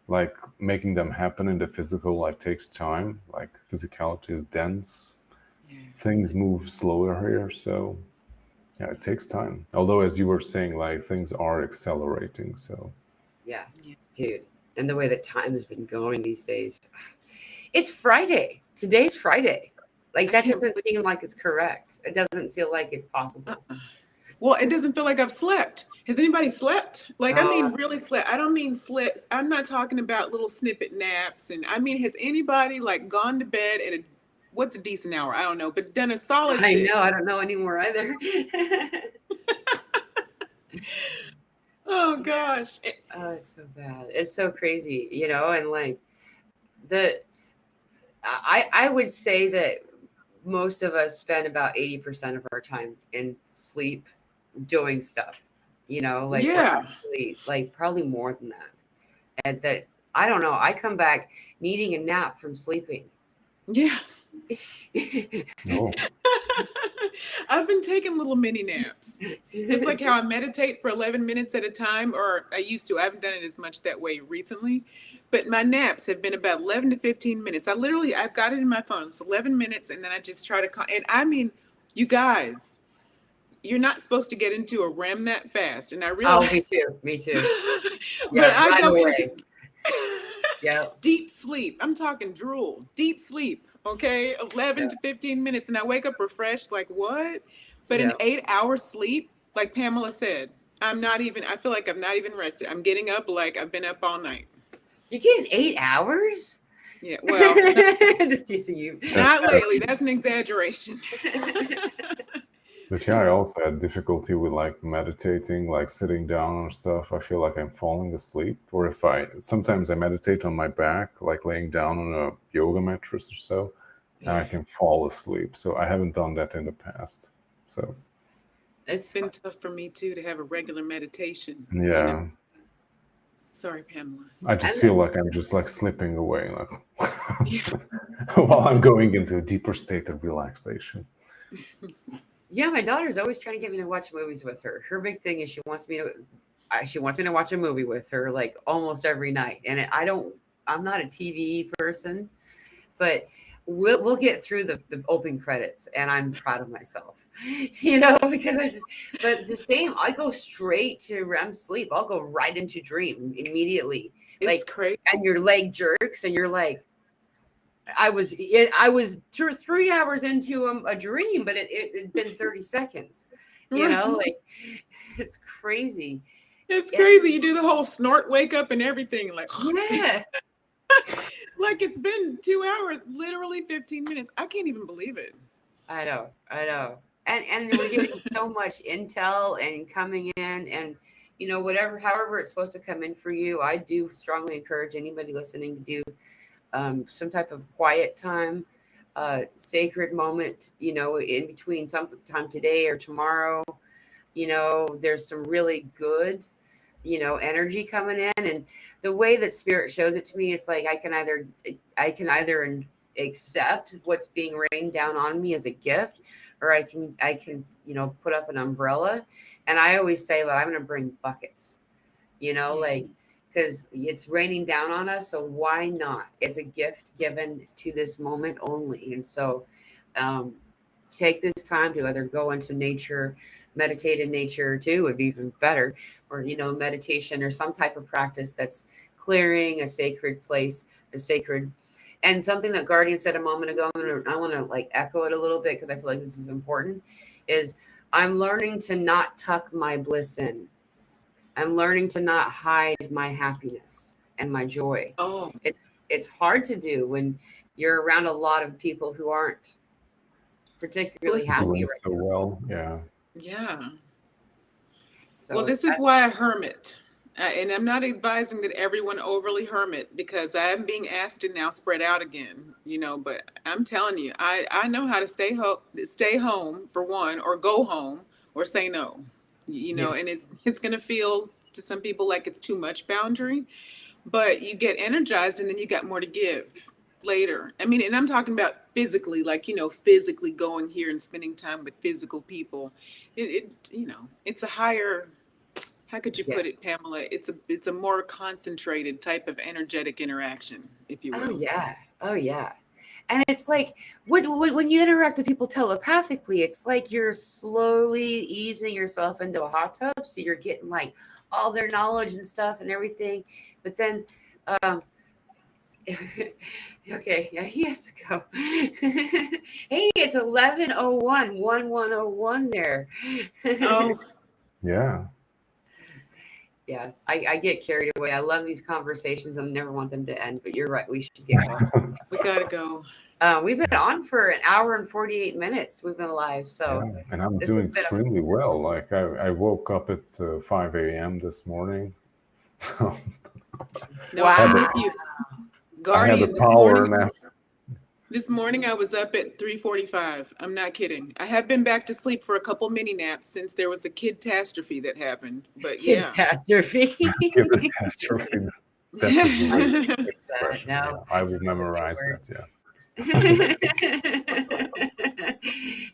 like making them happen in the physical like takes time. Like physicality is dense. Yeah. Things move slower here, so yeah, it takes time. Although as you were saying, like things are accelerating. So Yeah. Yeah. Dude. And the way that time has been going these days. It's Friday. Today's Friday. Like I that can't doesn't believe. seem like it's correct. It doesn't feel like it's possible. Uh-uh. Well, it doesn't feel like I've slept. Has anybody slept? Like, I Oh, mean, really slept. I don't mean slept. I'm not talking about little snippet naps. And I mean, has anybody like gone to bed at a, what's a decent hour? I don't know, but done a solid I know. 6? I don't know anymore either. Oh gosh. Oh, it's so bad. It's so crazy, you know, and like the I would say that most of us spend about 80% of our time in sleep doing stuff, you know, like we're Yeah. actually like probably more than that. And that I don't know, I come back needing a nap from sleeping. Yeah. no, I've been taking little mini naps. Just like how I meditate for 11 minutes at a time, or I used to. I haven't done it as much that way recently. But my naps have been about 11 to 15 minutes. I've got it in my phone. It's 11 minutes, and then I just try to, and I mean, you guys, you're not supposed to get into a REM that fast. And I Oh, me realize, too. Me too. but Yeah, I right go into away. Yeah. deep sleep. I'm talking drool, deep sleep. Okay, 11 Yeah. to 15 minutes, and I wake up refreshed. Like what? But Yeah. an 8 hour sleep, like Pamela said, I'm not even. I feel like I'm not even rested. I'm getting up like I've been up all night. You're getting 8 hours? Yeah, well, Just teasing you. that's not lately. That's an exaggeration. but yeah, I also had difficulty with like meditating, like sitting down or stuff. I feel like I'm falling asleep. Or if I sometimes I meditate on my back, like laying down on a yoga mattress or so, and I can fall asleep. So I haven't done that in the past. So It's been tough for me too to have a regular meditation. yeah, Sorry, Pamela. I just And feel like I'm just like slipping away, like Yeah. while I'm going into a deeper state of relaxation. yeah, my daughter's always trying to get me to watch movies with her. Her big thing is she wants me to watch a movie with her like almost every night. And I'm not a TV person, but we'll get through the open credits and I'm proud of myself, you know, because but the same, I go straight to REM sleep. I'll go right into dream immediately. It's Like, crazy. and your leg jerks and you're like, I was 3 hours into a dream, but it'd been 30 seconds, you know, like it's crazy. It's Yeah. crazy. You do the whole snort, wake up, and everything. Like, Yeah. like it's been 2 hours, literally 15 minutes. I can't even believe it. I know. And we're getting so much intel and coming in and whatever, however it's supposed to come in for you. I do strongly encourage anybody listening to do some type of quiet time, sacred moment, in between sometime today or tomorrow. There's some really good, energy coming in. And the way that spirit shows it to me, it's like I can either accept what's being rained down on me as a gift, or I can put up an umbrella. And I always say, well, I'm going to bring buckets, like, because it's raining down on us, so why not? It's a gift given to this moment only. And so take this time to either go into nature, meditate in nature too would be even better, or meditation or some type of practice that's clearing a sacred place, a sacred. And something that Guardian said a moment ago, I want to like echo it a little bit because I feel like this is important, is I'm learning to not tuck my bliss in. I'm learning to not hide my happiness and my joy. Oh, It's hard to do when you're around a lot of people who aren't particularly Bless happy Doing right so well. Yeah. yeah. So Well, this is why I hermit. And I'm not advising that everyone overly hermit because I'm being asked to now spread out again, but I'm telling you, I know how to stay home for one, or go home, or say no, Yeah. and it's going to feel to some people like it's too much boundary, but you get energized and then you got more to give later. I mean, and I'm talking about physically, like, physically going here and spending time with physical people. It's a higher, how could you Yeah. put it, Pamela? It's a more concentrated type of energetic interaction, if you Oh will. yeah. Oh yeah. And it's like when you interact with people telepathically, it's like you're slowly easing yourself into a hot tub. So you're getting like all their knowledge and stuff and everything. But then, um, okay, yeah, he has to go. Hey, it's 11:01 there. Oh, Yeah. Yeah, I get carried away. I love these conversations. I never want them to end, but you're right. We should get going. we gotta go. We've been on for an hour and 48 minutes. We've been live. So Yeah. And I'm this doing has been extremely well. Like I woke up at 5 a.m. this morning. So No, Wow. I'm with you. I had the Guardian, power nap. this morning I was up at 3:45. I'm not kidding. I have been back to sleep for a couple mini naps since there was a kid-tastrophe that happened. But yeah. catastrophe. Catastrophe. That's a great expression. No. Yeah. I will memorize word. that. Yeah.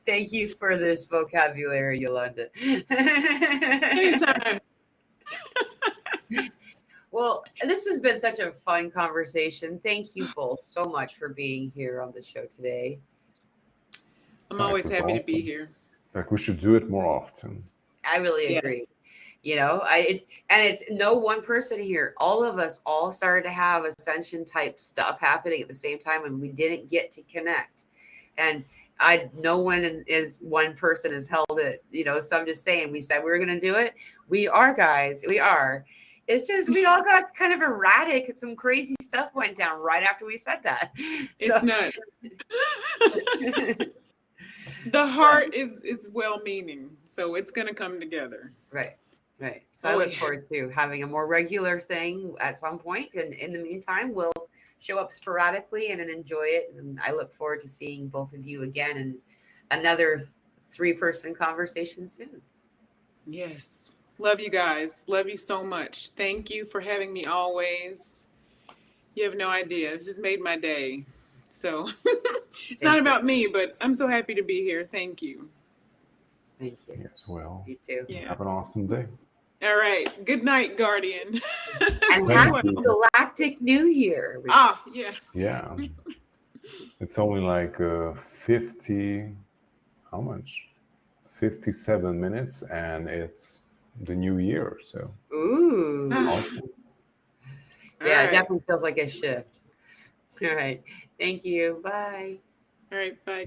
Thank you for this vocabulary, Yolanda. Anytime. Well, this has been such a fun conversation. Thank you both so much for being here on the show today. I'm always That's happy to be awesome. here. Like we should do it more often. I really Yes. agree. It's no one person here. All of us all started to have ascension type stuff happening at the same time, and we didn't get to connect. And no one is one person has held it. So I'm just saying, we said we were going to do it. We are, guys. We are. It's just we all got kind of erratic and some crazy stuff went down right after we said that. It's not. The heart is well-meaning, so it's gonna come together. Right. So I look forward to having a more regular thing at some point. And in the meantime, we'll show up sporadically and enjoy it. And I look forward to seeing both of you again in another 3-person conversation soon. Yes. Love you guys. Love you so much. Thank you for having me always. You have no idea. This has made my day. So it's not about me, but I'm so happy to be here. Thank you. Thank you. Yes, well. You too. Yeah. Have an awesome day. All right. Good night, Guardian. And Thank happy you. Galactic New Year. Yes. Yeah. It's only like 50, how much? 57 minutes, and it's the new year. So Ooh. awesome. Yeah, it definitely feels like a shift. All right. Thank you. Bye. All right. Bye, guys.